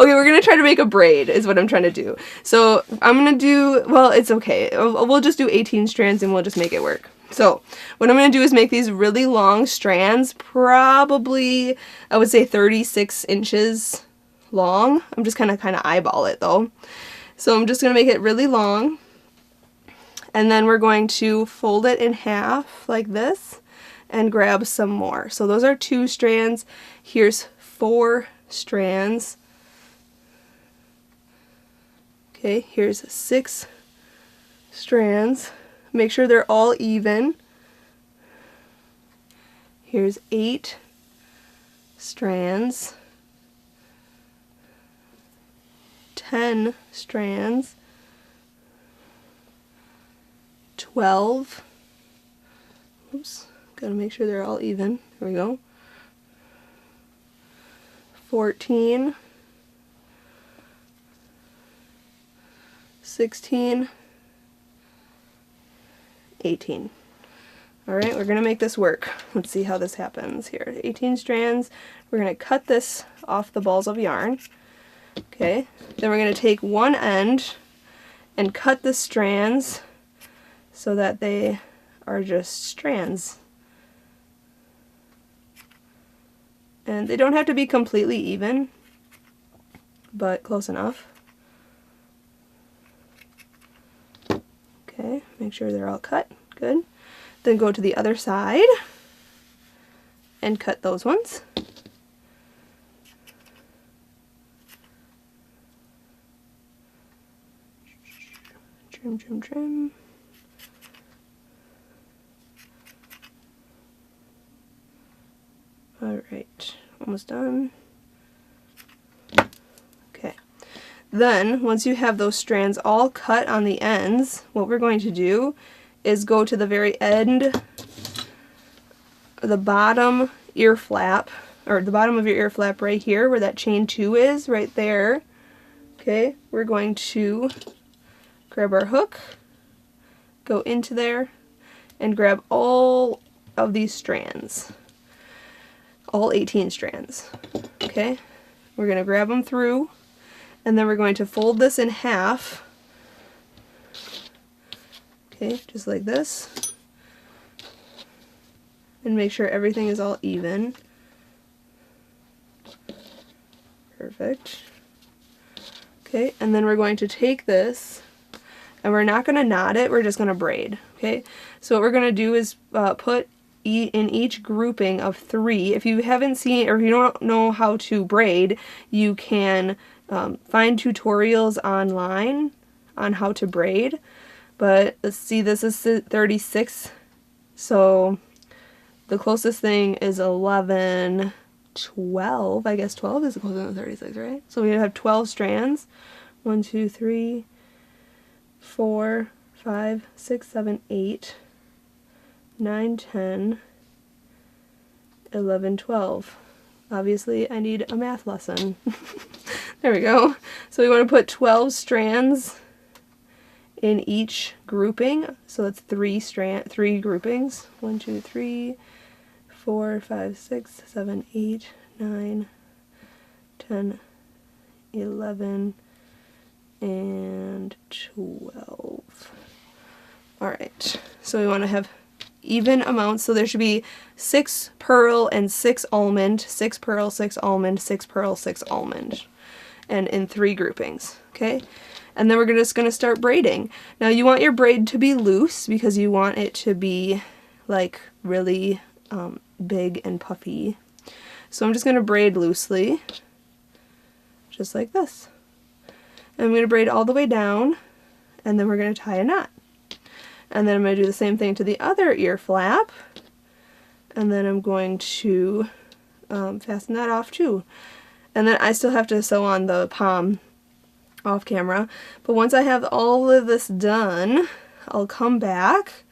Okay, we're gonna try to make a braid is what I'm trying to do. So I'm gonna do, well, it's okay. We'll just do 18 strands and we'll just make it work. So what I'm gonna do is make these really long strands, probably I would say 36 inches long. I'm just gonna kind of eyeball it though. So I'm just gonna make it really long, and then we're going to fold it in half like this and grab some more. So those are 2 strands. Here's 4 strands. Okay, here's 6 strands. Make sure they're all even. Here's 8 strands. 10 strands. 12. Oops, gotta make sure they're all even. There we go. 14. 16. 18. Alright, we're gonna make this work. Let's see how this happens here. 18 strands. We're gonna cut this off the balls of yarn. Okay, then we're gonna take one end and cut the strands so that they are just strands. And they don't have to be completely even, but close enough. Okay, make sure they're all cut. Good. Then go to the other side and cut those ones. Trim, trim, trim. Alright, almost done. Okay. Then, once you have those strands all cut on the ends, what we're going to do is go to the very end, the bottom ear flap, or the bottom of your ear flap right here, where that chain 2 is, right there. Okay, we're going to grab our hook, go into there, and grab all of these strands. All 18 strands. Okay, we're going to grab them through, and then we're going to fold this in half. Okay, just like this. And make sure everything is all even. Perfect. Okay, and then we're going to take this, and we're not going to knot it, we're just going to braid. Okay, so what we're going to do is put in each grouping of 3. If you haven't seen, or if you don't know how to braid, you can find tutorials online on how to braid. But let's see, this is 36, so the closest thing is 11, 12. I guess 12 is closer than 36, right? So we have 12 strands. 1, 2, 3, 4, 5, 6, 7, 8, 9, 10, 11, 12. Obviously, I need a math lesson. There we go. So we want to put 12 strands in each grouping. So that's 3 groupings. 1, 2, 3, 4, 5, 6, 7, 8, 9, 10, 11, and 12. Alright, so we want to have even amounts, so there should be 6 pearl and 6 almond, 6 pearl, 6 almond, 6 pearl, 6 almond, and in 3 groupings, okay? And then we're just going to start braiding. Now you want your braid to be loose because you want it to be like really big and puffy. So I'm just going to braid loosely, just like this. And I'm going to braid all the way down, and then we're going to tie a knot. And then I'm going to do the same thing to the other ear flap. and then I'm going to fasten that off too. And then I still have to sew on the palm off camera, but once I have all of this done, I'll come back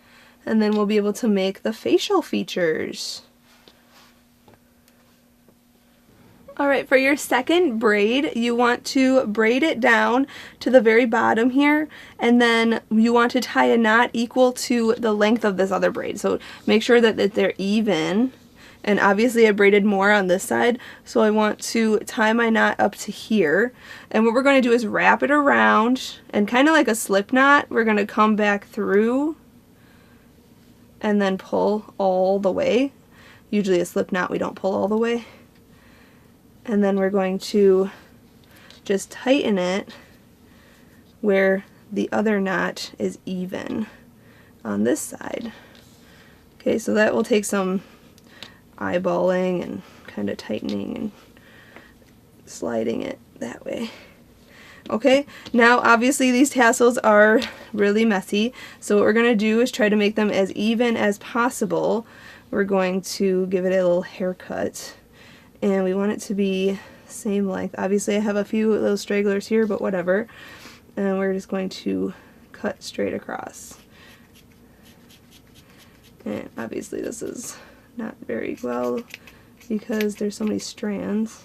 and then we'll be able to make the facial features. Alright, for your second braid, you want to braid it down to the very bottom here, and then you want to tie a knot equal to the length of this other braid. So make sure that they're even, and obviously I braided more on this side, so I want to tie my knot up to here. And what we're going to do is wrap it around, and kind of like a slip knot, we're going to come back through and then pull all the way. Usually a slip knot we don't pull all the way. And then we're going to just tighten it where the other knot is even on this side. Okay, so that will take some eyeballing and kind of tightening and sliding it that way. Okay, now obviously these tassels are really messy, so what we're going to do is try to make them as even as possible. We're going to give it a little haircut, and we want it to be same length. Obviously I have a few little stragglers here, but whatever. And we're just going to cut straight across. And obviously this is not very well because there's so many strands.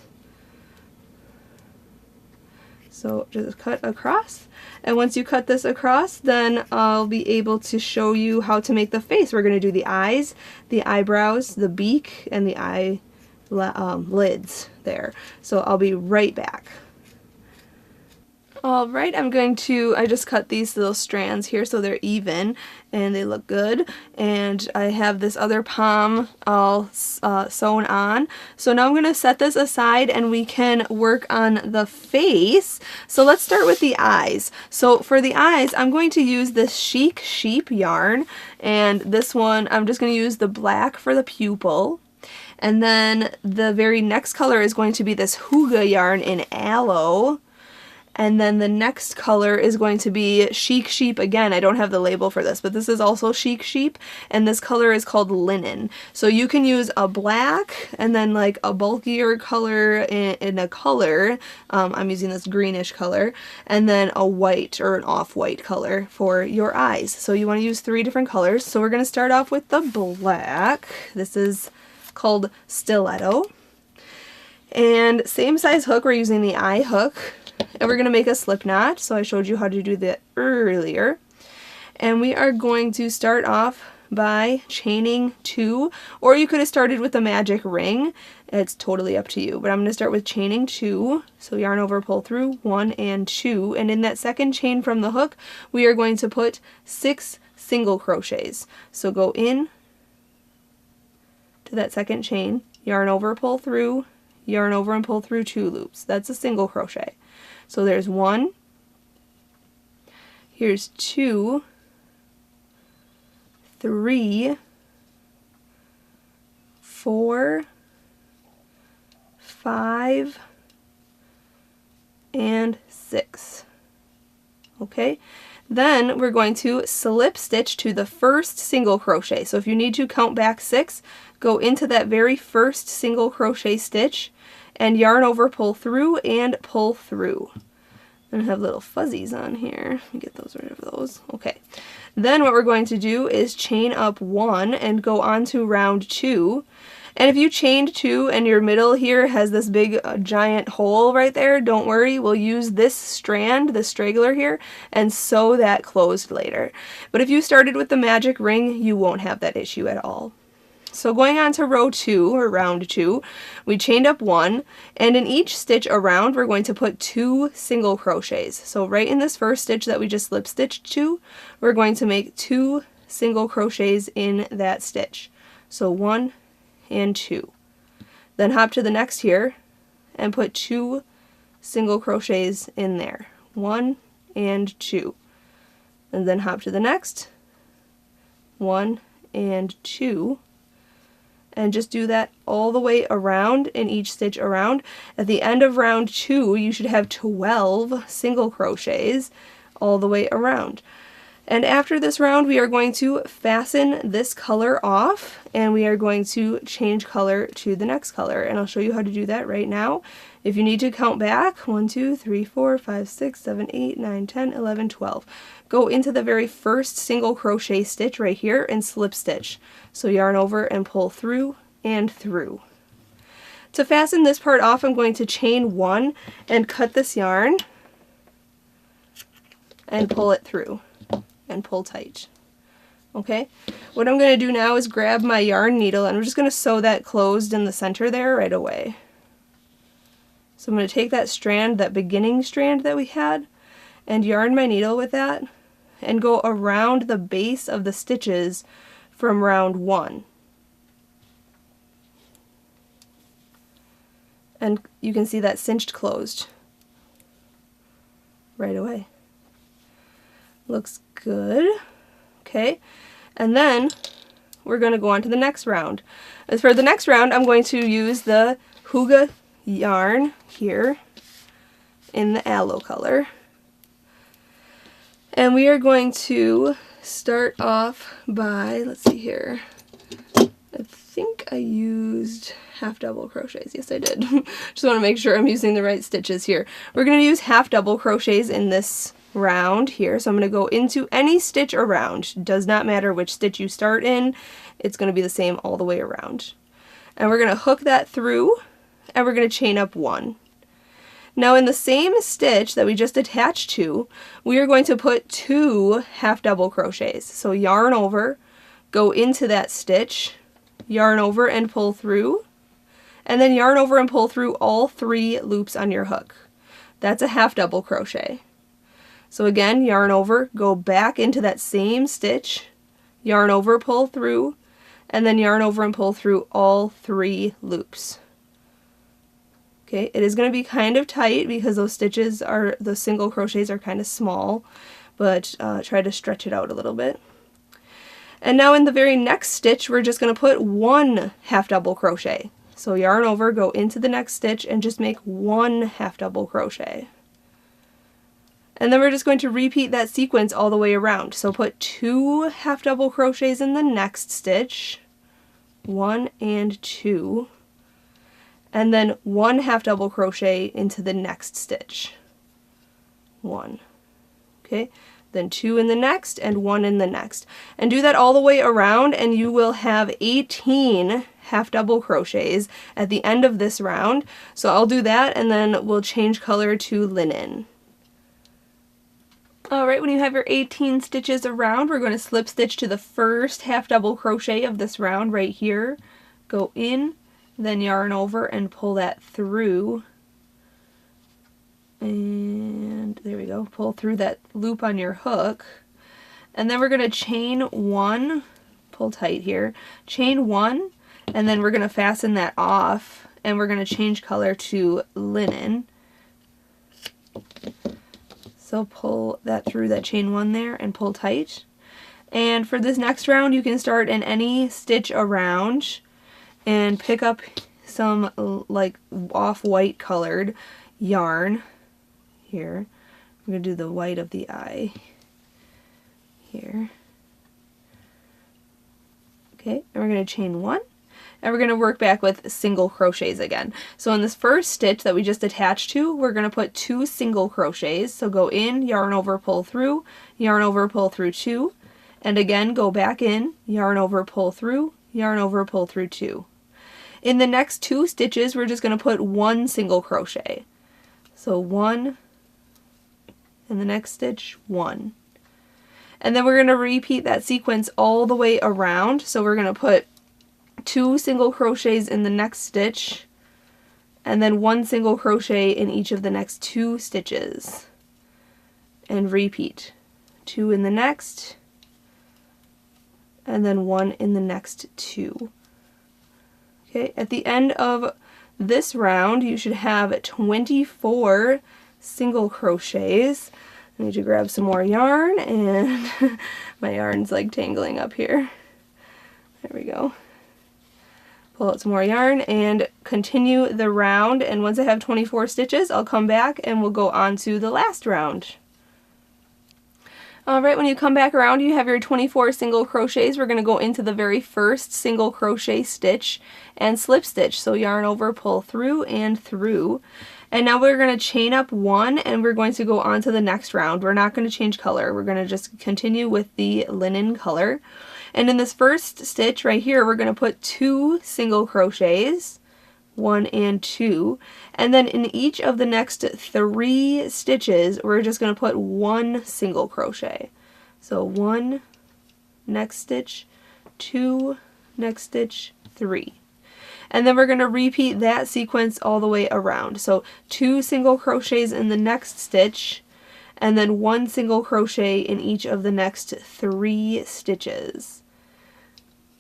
So just cut across, and once you cut this across, then I'll be able to show you how to make the face. We're going to do the eyes, the eyebrows, the beak, and the eyelids there. So I'll be right back. Alright, I just cut these little strands here so they're even and they look good, and I have this other palm all sewn on. So now I'm going to set this aside and we can work on the face. So let's start with the eyes. So for the eyes, I'm going to use this Chic Sheep yarn, and this one I'm just going to use the black for the pupil. And then the very next color is going to be this Huga yarn in Aloe. And then the next color is going to be Chic Sheep again. I don't have the label for this, but this is also Chic Sheep, and this color is called Linen. So you can use a black and then like a bulkier color in a color. I'm using this greenish color, and then a white or an off-white color for your eyes. So you want to use 3 different colors. So we're going to start off with the black. This is called Stiletto. And same size hook, we're using the eye hook. And we're going to make a slip knot, so I showed you how to do that earlier. And we are going to start off by chaining 2, or you could have started with a magic ring. It's totally up to you, but I'm going to start with chaining 2. So yarn over, pull through, 1 and 2, and in that second chain from the hook, we are going to put 6 single crochets. So go in to that second chain, yarn over, pull through, yarn over and pull through 2 loops. That's a single crochet. So there's 1, here's 2, 3, 4, 5, and 6. Okay, then we're going to slip stitch to the first single crochet. So if you need to count back 6, go into that very first single crochet stitch and yarn over, pull through, and pull through. And I have little fuzzies on here. Let me get those rid of those. Okay. Then what we're going to do is chain up 1 and go on to round 2. And if you chained 2 and your middle here has this big giant hole right there, don't worry, we'll use this strand, this straggler here, and sew that closed later. But if you started with the magic ring, you won't have that issue at all. So going on to row 2, or round 2, we chained up 1, and in each stitch around we're going to put 2 single crochets. So right in this first stitch that we just slip stitched to, we're going to make 2 single crochets in that stitch. So 1 and 2. Then hop to the next here and put 2 single crochets in there. 1 and 2. And then hop to the next. 1 and 2. And just do that all the way around in each stitch around. At the end of round 2, you should have 12 single crochets all the way around. And after this round, we are going to fasten this color off, and we are going to change color to the next color. And I'll show you how to do that right now. If you need to count back, 1, 2, 3, 4, 5, 6, 7, 8, 9, 10, 11, 12. Go into the very first single crochet stitch right here and slip stitch. So yarn over and pull through and through. To fasten this part off, I'm going to chain 1 and cut this yarn and pull it through and pull tight. Okay, what I'm going to do now is grab my yarn needle and I'm just going to sew that closed in the center there right away. So I'm going to take that strand, that beginning strand that we had, and yarn my needle with that and go around the base of the stitches from round 1. And you can see that cinched closed right away. Looks good. Okay, and then we're going to go on to the next round. As for the next round, I'm going to use the Huga yarn here in the aloe color. And we are going to start off by, let's see here, I think I used half double crochets. Yes, I did. Just want to make sure I'm using the right stitches here. We're going to use half double crochets in this round here. So I'm going to go into any stitch around. Does not matter which stitch you start in. It's going to be the same all the way around. And we're going to hook that through and we're going to chain up 1. Now in the same stitch that we just attached to, we are going to put 2 half double crochets. So yarn over, go into that stitch, yarn over and pull through, and then yarn over and pull through all 3 loops on your hook. That's a half double crochet. So again, yarn over, go back into that same stitch, yarn over, pull through, and then yarn over and pull through all 3 loops. Okay, it is going to be kind of tight because those stitches are, those single crochets are kind of small, but try to stretch it out a little bit. And now in the very next stitch, we're just going to put 1 half double crochet. So yarn over, go into the next stitch and just make 1 half double crochet. And then we're just going to repeat that sequence all the way around. So put 2 half double crochets in the next stitch, 1 and 2, and then 1 half double crochet into the next stitch, 1. Okay, then 2 in the next and 1 in the next. And do that all the way around and you will have 18 half double crochets at the end of this round. So I'll do that and then we'll change color to linen. Alright, when you have your 18 stitches around, we're going to slip stitch to the first half double crochet of this round right here. Go in, then yarn over and pull that through. And there we go, pull through that loop on your hook. And then we're going to chain 1, pull tight here, chain 1, and then we're going to fasten that off and we're going to change color to linen. So pull that through that chain 1 there and pull tight. And for this next round you can start in any stitch around and pick up some like off-white colored yarn here. I'm going to do the white of the eye here. Okay, and we're going to chain 1. And we're going to work back with single crochets again. So in this first stitch that we just attached to, we're going to put 2 single crochets. So go in, yarn over, pull through, yarn over, pull through 2, and again go back in, yarn over, pull through, yarn over, pull through 2. In the next 2 stitches, we're just going to put 1 single crochet. So 1, and the next stitch, 1. And then we're going to repeat that sequence all the way around. So we're going to put 2 single crochets in the next stitch, and then 1 single crochet in each of the next 2 stitches. And repeat. 2 in the next, and then 1 in the next 2. Okay, at the end of this round, you should have 24 single crochets. I need to grab some more yarn, and my yarn's like tangling up here. There we go. Pull out some more yarn and continue the round, and once I have 24 stitches, I'll come back and we'll go on to the last round. Alright, when you come back around, you have your 24 single crochets. We're going to go into the very first single crochet stitch and slip stitch. So yarn over, pull through and through. And now we're going to chain up one and we're going to go on to the next round. We're not going to change color. We're going to just continue with the linen color. And in this first stitch right here, we're going to put 2 single crochets. 1 and 2, and then in each of the next 3 stitches we're just going to put 1 single crochet. So 1, next stitch, 2, next stitch, 3. And then we're going to repeat that sequence all the way around. So 2 single crochets in the next stitch, and then 1 single crochet in each of the next 3 stitches.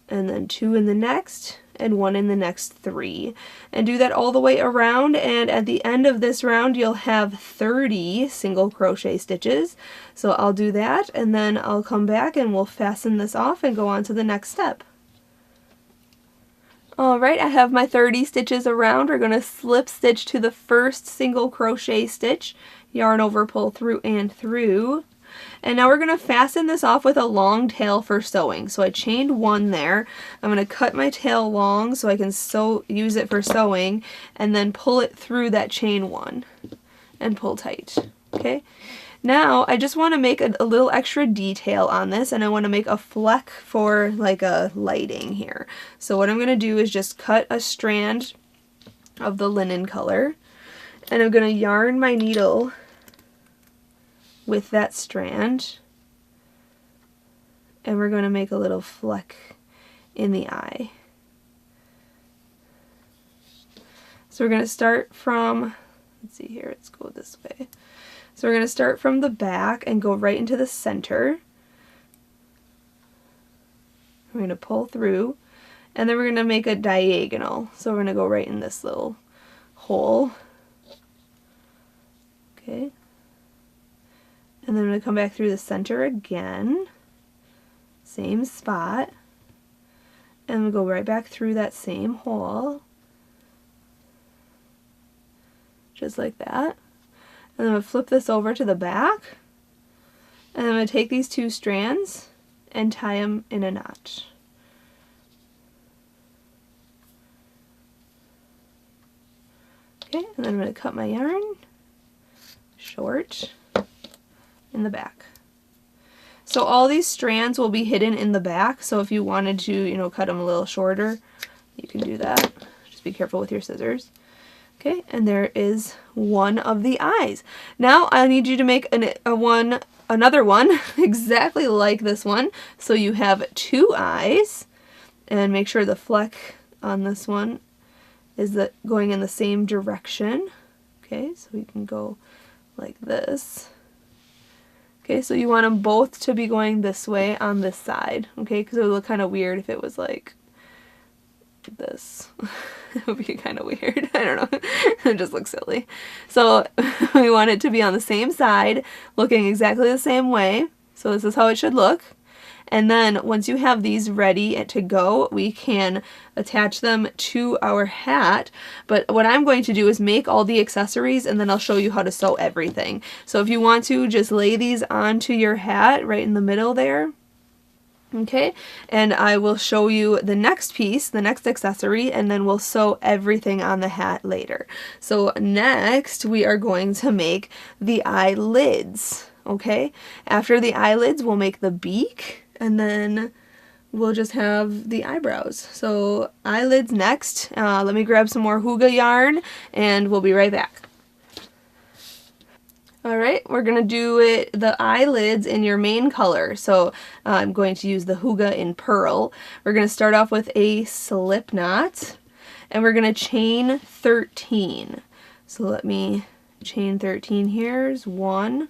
And then 2 in the next, and 1 in the next 3. And do that all the way around, and at the end of this round you'll have 30 single crochet stitches. So I'll do that, and then I'll come back and we'll fasten this off and go on to the next step. Alright, I have my 30 stitches around. We're going to slip stitch to the first single crochet stitch, yarn over, pull through and through. And now we're going to fasten this off with a long tail for sewing. So I chained 1 there. I'm going to cut my tail long so I can use it for sewing, and then pull it through that chain 1 and pull tight. Okay. Now I just want to make a little extra detail on this, and I want to make a fleck for like a lighting here. So what I'm going to do is just cut a strand of the linen color, and I'm going to yarn my needle with that strand, and we're going to make a little fleck in the eye. So we're going to start from, let's see here, let's go this way. So we're going to start from the back and go right into the center. We're going to pull through, and then we're going to make a diagonal. So we're going to go right in this little hole. Okay. And then I'm going to come back through the center again, same spot, and we'll go right back through that same hole, just like that. And then I'm going to flip this over to the back, and I'm going to take these 2 strands and tie them in a knot. Okay, and then I'm going to cut my yarn short in the back. So all these strands will be hidden in the back, so if you wanted to, you know, cut them a little shorter, you can do that. Just be careful with your scissors. Okay, and there is one of the eyes. Now I need you to make another one exactly like this one. So you have 2 eyes, and make sure the fleck on this one is going in the same direction. Okay, so we can go like this. Okay, so you want them both to be going this way on this side, okay, because it would look kind of weird if it was like this. It would be kind of weird. I don't know. It just looks silly. So we want it to be on the same side, looking exactly the same way. So this is how it should look. And then once you have these ready to go, we can attach them to our hat. But what I'm going to do is make all the accessories, and then I'll show you how to sew everything. So if you want to, just lay these onto your hat right in the middle there. Okay, and I will show you the next piece, the next accessory, and then we'll sew everything on the hat later. So next we are going to make the eyelids. Okay, after the eyelids we'll make the beak, and then we'll just have the eyebrows. So eyelids next. Let me grab some more Hygge yarn and we'll be right back. Alright, we're going to do the eyelids in your main color. So I'm going to use the Hygge in Pearl. We're going to start off with a slip knot, and we're going to chain 13. So let me chain 13 here. Here's 1,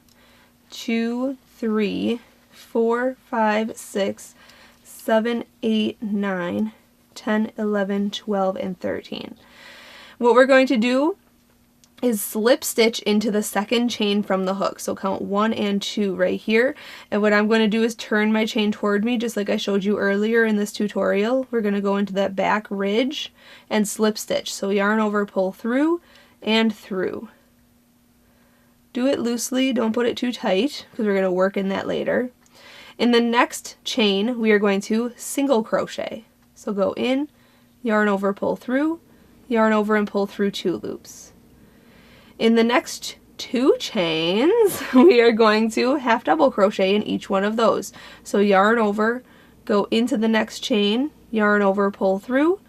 2, 3, 4, 5, 6, 7, 8, 9, 10, 11, 12, and 13. What we're going to do is slip stitch into the second chain from the hook. So count 1 and 2 right here. And what I'm going to do is turn my chain toward me, just like I showed you earlier in this tutorial. We're going to go into that back ridge and slip stitch. So yarn over, pull through and through. Do it loosely, don't put it too tight because we're going to work in that later. In the next chain, we are going to single crochet. So go in, yarn over, pull through, yarn over and pull through 2 loops. In the next 2 chains, we are going to half double crochet in each one of those. So yarn over, go into the next chain, yarn over, pull through,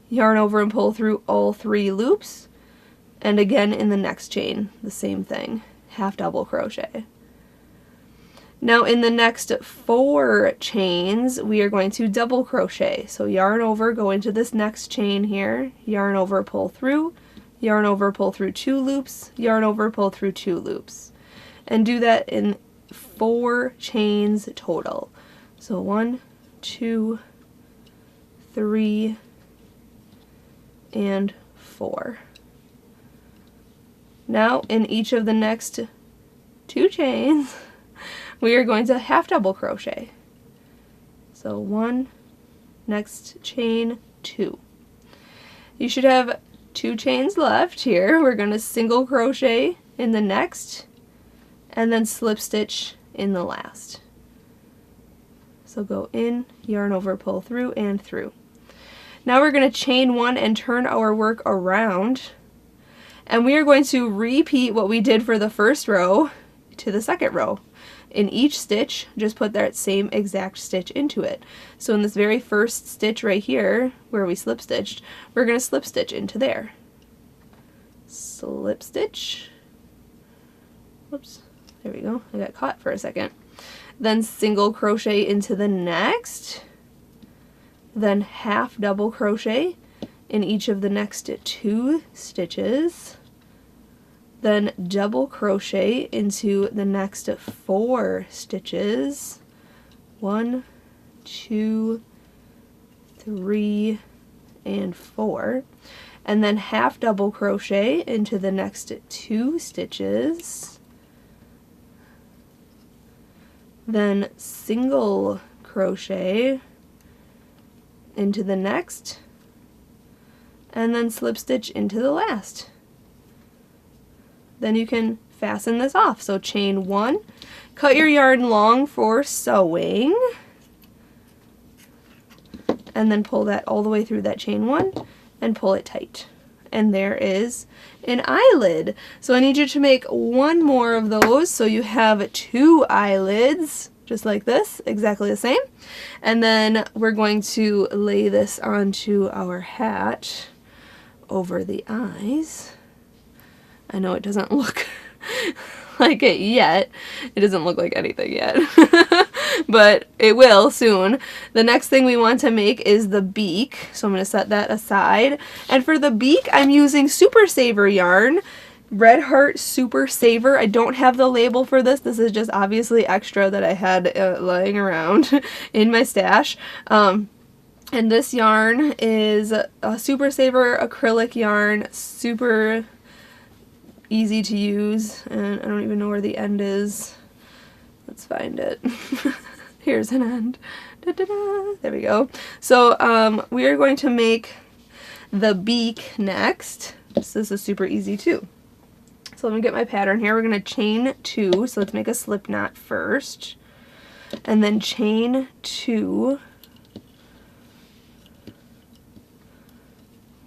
yarn over and pull through all 3 loops, and again in the next chain, the same thing, half double crochet. Now in the next 4 chains, we are going to double crochet. So yarn over, go into this next chain here, yarn over, pull through, yarn over, pull through 2 loops, yarn over, pull through 2 loops. And do that in 4 chains total. So 1, 2, 3, and 4. Now in each of the next 2 chains, we are going to half double crochet. So 1, next chain, 2. You should have 2 chains left here. We're going to single crochet in the next and then slip stitch in the last. So go in, yarn over, pull through, and through. Now we're going to chain 1 and turn our work around, and we are going to repeat what we did for the first row to the second row. In each stitch, just put that same exact stitch into it. So in this very first stitch right here, where we slip stitched, we're going to slip stitch into there. Slip stitch. Whoops, there we go. I got caught for a second. Then single crochet into the next. Then half double crochet in each of the next 2 stitches. Then double crochet into the next 4 stitches. 1, 2, 3, and 4. And then half double crochet into the next 2 stitches. Then single crochet into the next, and then slip stitch into the last. Then you can fasten this off. So chain 1, cut your yarn long for sewing, and then pull that all the way through that chain 1 and pull it tight. And there is an eyelid. So I need you to make 1 more of those so you have 2 eyelids, just like this, exactly the same. And then we're going to lay this onto our hat over the eyes. I know it doesn't look like it yet. It doesn't look like anything yet. But it will soon. The next thing we want to make is the beak. So I'm going to set that aside. And for the beak, I'm using Super Saver yarn. Red Heart Super Saver. I don't have the label for this. This is just obviously extra that I had lying around in my stash. And this yarn is a Super Saver acrylic yarn. Super easy to use, and I don't even know where the end is. Let's find it. Here's an end. Da, da, da. There we go. So we are going to make the beak next. This is super easy too. So let me get my pattern here. We're going to chain 2. So let's make a slip knot first, and then chain 2,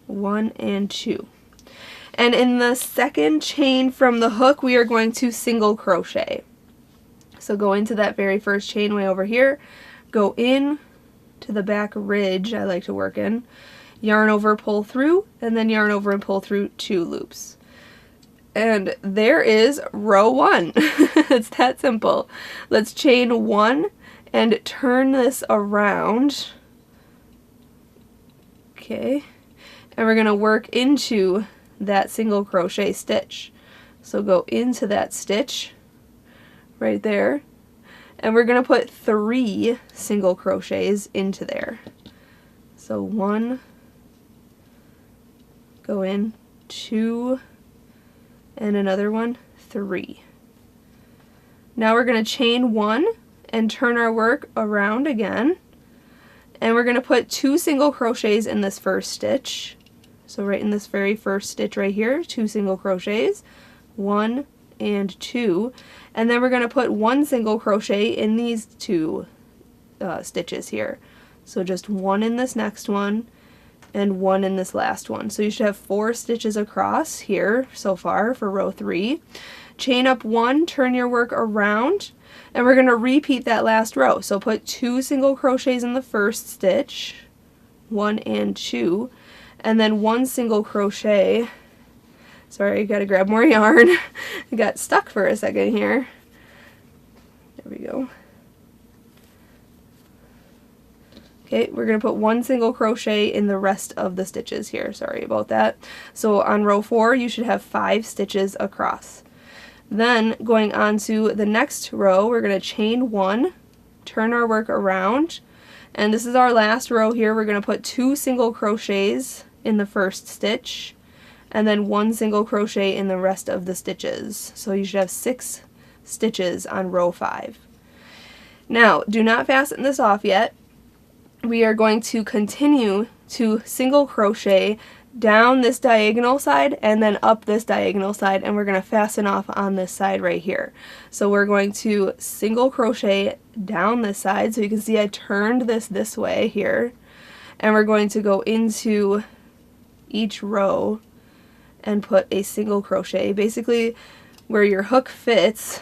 1 and 2. And in the second chain from the hook, we are going to single crochet. So go into that very first chain way over here, go in to the back ridge I like to work in, yarn over, pull through, and then yarn over and pull through 2 loops. And there is row 1. It's that simple. Let's chain 1 and turn this around. Okay. And we're going to work into that single crochet stitch. So go into that stitch right there, and we're going to put 3 single crochets into there. So 1, go in, 2, and another one, 3. Now we're going to chain 1 and turn our work around again, and we're going to put 2 single crochets in this first stitch. So right in this very first stitch right here, 2 single crochets, 1 and 2, and then we're going to put 1 single crochet in these 2 stitches here. So just 1 in this next one and 1 in this last one. So you should have 4 stitches across here so far for row 3. Chain up 1, turn your work around, and we're going to repeat that last row. So put 2 single crochets in the first stitch, 1 and 2, and then 1 single crochet. Sorry, I gotta grab more yarn. I got stuck for a second here. There we go. Okay, we're going to put 1 single crochet in the rest of the stitches here. Sorry about that. So on row 4, you should have 5 stitches across. Then going on to the next row, we're going to chain 1, turn our work around, and this is our last row here. We're going to put 2 single crochets in the first stitch, and then 1 single crochet in the rest of the stitches. So you should have 6 stitches on row 5. Now, do not fasten this off yet. We are going to continue to single crochet down this diagonal side and then up this diagonal side, and we're going to fasten off on this side right here. So we're going to single crochet down this side, so you can see I turned this way here, and we're going to go into each row and put a single crochet. Basically where your hook fits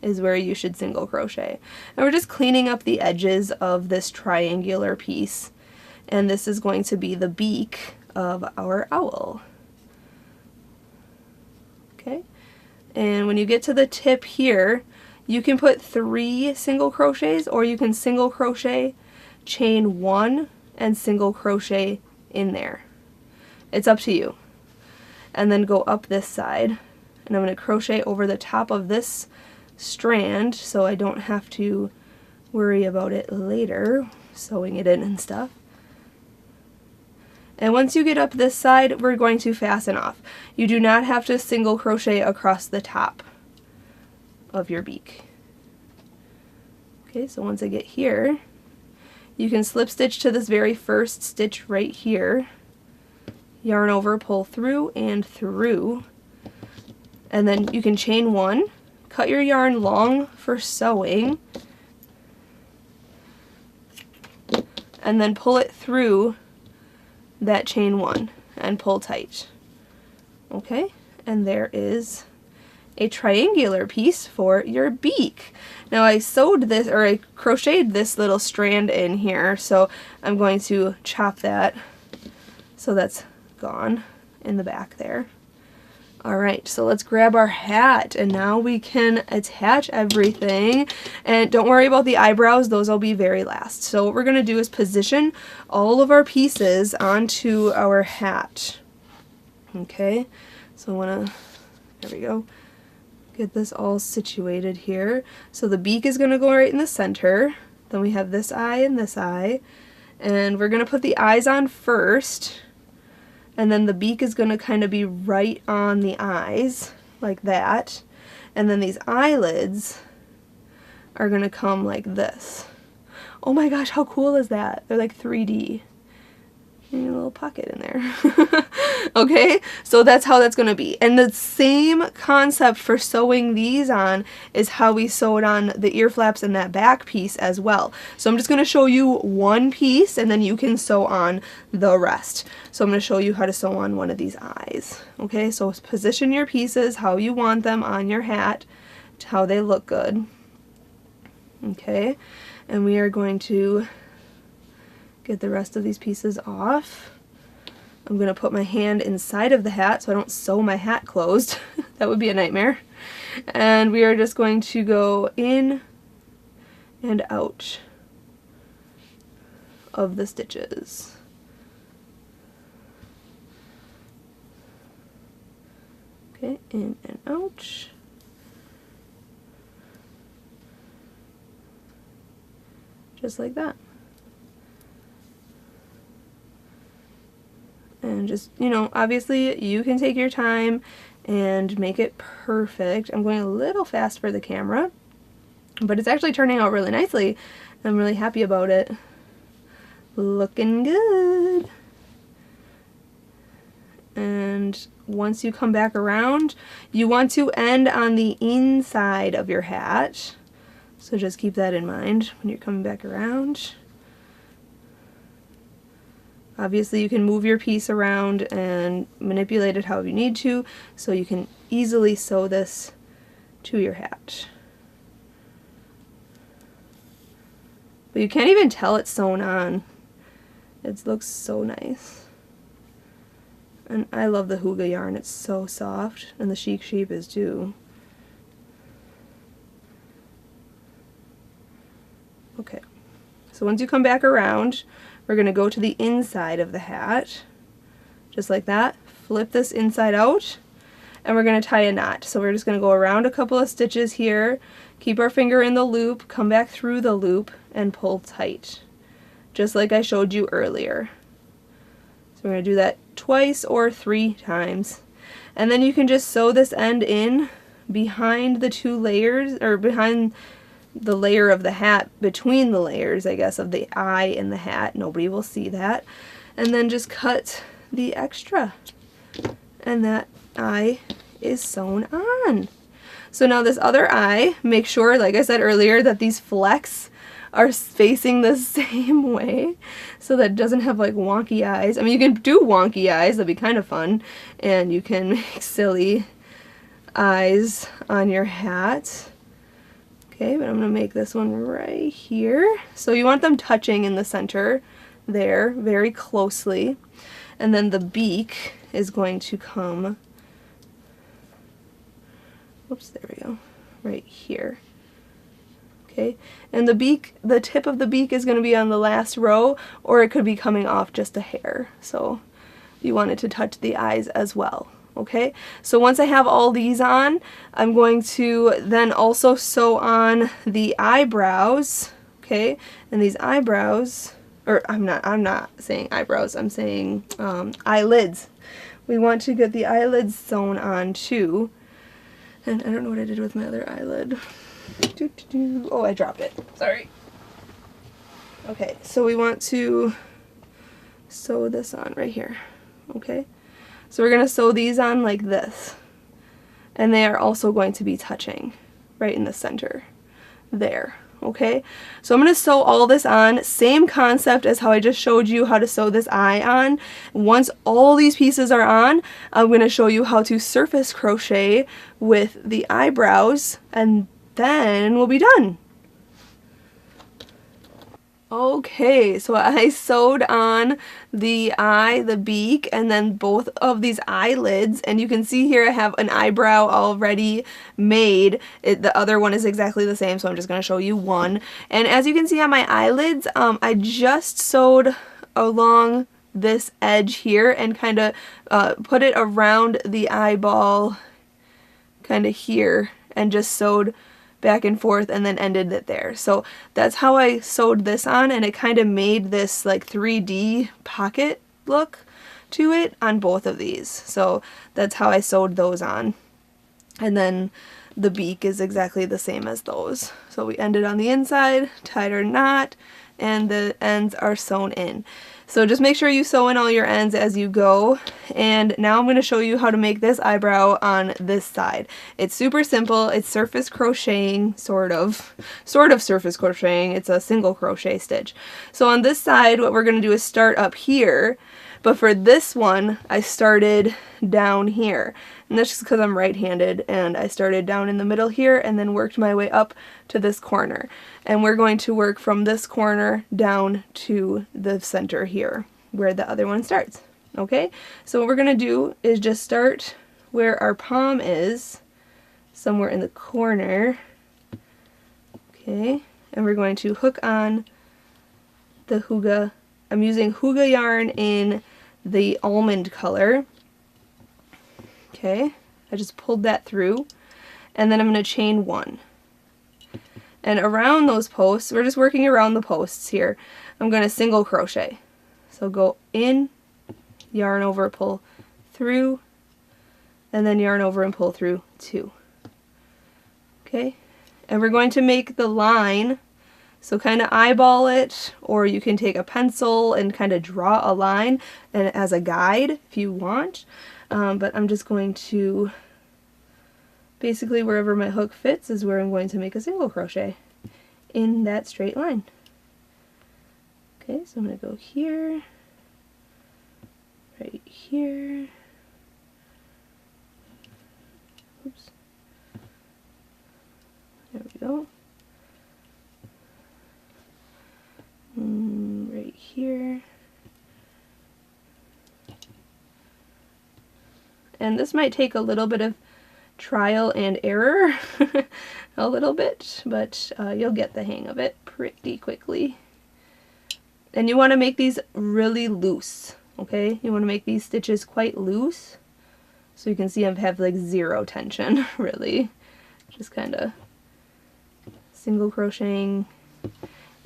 is where you should single crochet. And we're just cleaning up the edges of this triangular piece, and this is going to be the beak of our owl. Okay, and when you get to the tip here, you can put 3 single crochets, or you can single crochet, chain 1, and single crochet in there. It's up to you. And then go up this side, and I'm going to crochet over the top of this strand so I don't have to worry about it later, sewing it in and stuff. And once you get up this side, we're going to fasten off. You do not have to single crochet across the top of your beak. Okay, so once I get here, you can slip stitch to this very first stitch right here, yarn over, pull through and through, and then you can chain 1. Cut your yarn long for sewing, and then pull it through that chain 1 and pull tight. Okay, and there is a triangular piece for your beak. Now I sewed this, or I crocheted this little strand in here, so I'm going to chop that so that's gone in the back there. Alright, so let's grab our hat, and now we can attach everything. And don't worry about the eyebrows, those will be very last. So what we're going to do is position all of our pieces onto our hat. Okay, so I want to, there we go, get this all situated here. So the beak is going to go right in the center, then we have this eye and this eye, and we're going to put the eyes on first. And then the beak is going to kind of be right on the eyes, like that. And then these eyelids are going to come like this. Oh my gosh, how cool is that? They're like 3D. And a little pocket in there. Okay, so that's how that's going to be. And the same concept for sewing these on is how we sewed on the ear flaps and that back piece as well. So I'm just going to show you one piece, and then you can sew on the rest. So I'm going to show you how to sew on one of these eyes. Okay, so position your pieces how you want them on your hat, to how they look good. Okay, and we are going to get the rest of these pieces off. I'm going to put my hand inside of the hat so I don't sew my hat closed. That would be a nightmare. And we are just going to go in and out of the stitches. Okay, in and out. Just like that. And just, you know, obviously you can take your time and make it perfect. I'm going a little fast for the camera, but it's actually turning out really nicely. I'm really happy about it. Looking good. And once you come back around, you want to end on the inside of your hat. So just keep that in mind when you're coming back around. Obviously you can move your piece around and manipulate it however you need to, so you can easily sew this to your hat. But you can't even tell it's sewn on. It looks so nice. And I love the Hygge yarn, it's so soft, and the Chic Sheep is too. Okay, so once you come back around, we're going to go to the inside of the hat, just like that. Flip this inside out, and we're going to tie a knot. So we're just going to go around a couple of stitches here, keep our finger in the loop, come back through the loop, and pull tight, just like I showed you earlier. So we're going to do that twice or 3 times. And then you can just sew this end in behind the 2 layers, or behind the layer of the hat, between the layers, I guess, of the eye in the hat. Nobody will see that. And then just cut the extra. And that eye is sewn on. So now this other eye, make sure, like I said earlier, that these flecks are facing the same way so that it doesn't have like wonky eyes. I mean, you can do wonky eyes, that'd be kind of fun, and you can make silly eyes on your hat. Okay, but I'm going to make this one right here. So you want them touching in the center there very closely. And then the beak is going to come, whoops, there we go, right here. Okay, and the beak, the tip of the beak is going to be on the last row, or it could be coming off just a hair. So you want it to touch the eyes as well. Okay, so once I have all these on, I'm going to then also sew on the eyebrows. Okay, and these eyebrows, or I'm not saying eyebrows, I'm saying eyelids. We want to get the eyelids sewn on too. And I don't know what I did with my other eyelid. Oh, I dropped it. Sorry. Okay, so we want to sew this on right here. Okay. So we're going to sew these on like this, and they are also going to be touching right in the center there. Okay, so I'm going to sew all this on, same concept as how I just showed you how to sew this eye on. Once all these pieces are on, I'm going to show you how to surface crochet with the eyebrows, and then we'll be done. Okay, so I sewed on the eye, the beak, and then both of these eyelids, and you can see here I have an eyebrow already made. The other one is exactly the same, so I'm just going to show you one. And as you can see on my eyelids, I just sewed along this edge here and kind of put it around the eyeball kind of here and just sewed back and forth and then ended it there. So that's how I sewed this on, and it kind of made this like 3D pocket look to it on both of these. So that's how I sewed those on. And then the beak is exactly the same as those. So we ended on the inside, tied our knot, and the ends are sewn in. So just make sure you sew in all your ends as you go. And now I'm going to show you how to make this eyebrow on this side. It's super simple. It's surface crocheting, sort of surface crocheting. It's a single crochet stitch. So on this side, what we're going to do is start up here. But for this one, I started down here. And that's just because I'm right-handed, and I started down in the middle here and then worked my way up to this corner. And we're going to work from this corner down to the center here, where the other one starts. Okay? So what we're going to do is just start where our palm is, somewhere in the corner. Okay? And we're going to hook on the Hygge. I'm using Hygge yarn in the almond color. Okay, I just pulled that through, and then I'm going to chain 1. And around those posts, we're just working around the posts here, I'm going to single crochet. So go in, yarn over, pull through, and then yarn over and pull through 2. Okay, and we're going to make the line So kind of eyeball it, or you can take a pencil and kind of draw a line and as a guide if you want. But I'm just going to, basically wherever my hook fits is where I'm going to make a single crochet in that straight line. Okay, so I'm going to go here, right here, oops, there we go, right here, and this might take a little bit of trial and error, a little bit, but you'll get the hang of it pretty quickly. And you want to make these really loose, okay? You want to make these stitches quite loose. So you can see I have like zero tension, really. Just kind of single crocheting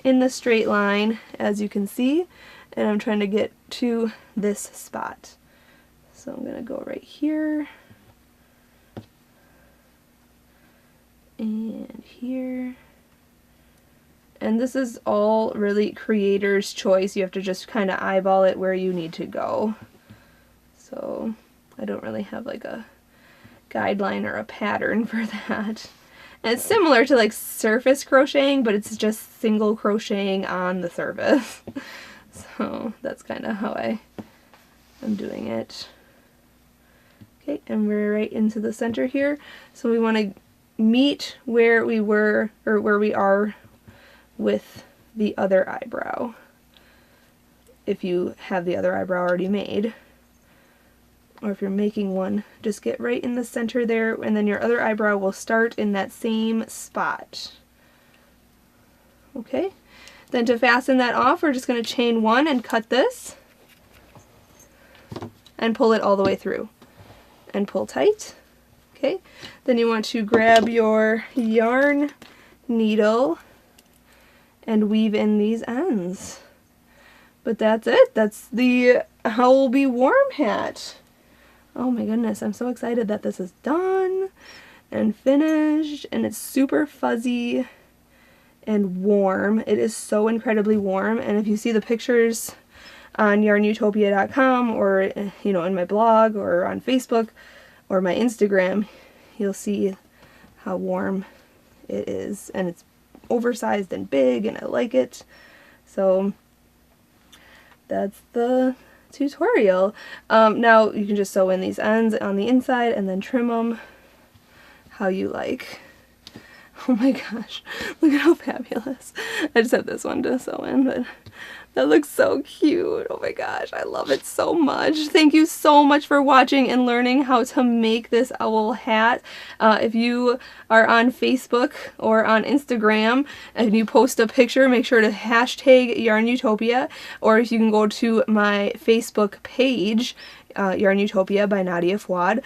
in the straight line, as you can see. And I'm trying to get to this spot. So I'm going to go right here. And here. And this is all really creator's choice. You have to just kind of eyeball it where you need to go. So I don't really have like a guideline or a pattern for that. And it's similar to like surface crocheting, but it's just single crocheting on the surface. So that's kind of how I'm doing it. Okay, and we're right into the center here. So we want to meet where we were, or where we are with the other eyebrow, if you have the other eyebrow already made, or if you're making one, just get right in the center there, and then your other eyebrow will start in that same spot. Okay, then to fasten that off, we're just going to chain one and cut this and pull it all the way through and pull tight. Okay, then you want to grab your yarn needle and weave in these ends. But that's it. That's the Owl Be Warm hat. Oh my goodness, I'm so excited that this is done and finished, and it's super fuzzy and warm. It is so incredibly warm, and if you see the pictures on YARNutopia.com, or in my blog or on Facebook or my Instagram, you'll see how warm it is, and it's oversized and big, and I like it. So that's the tutorial. Now you can just sew in these ends on the inside and then trim them how you like. Oh my gosh, look at how fabulous. I just have this one to sew in, but that looks so cute. Oh my gosh, I love it so much. Thank you so much for watching and learning how to make this owl hat. If you are on Facebook or on Instagram and you post a picture, make sure to hashtag YARNutopia, or if you can go to my Facebook page, YARNutopia by Nadia Fuad,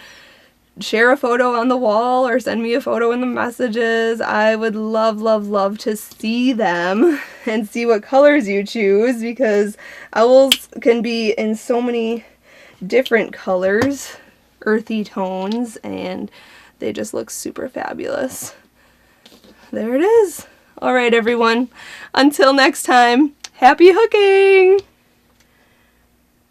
share a photo on the wall or send me a photo in the messages. I would love, love, love to see them and see what colors you choose, because owls can be in so many different colors, earthy tones, and they just look super fabulous. There it is. Alright everyone, until next time, happy hooking!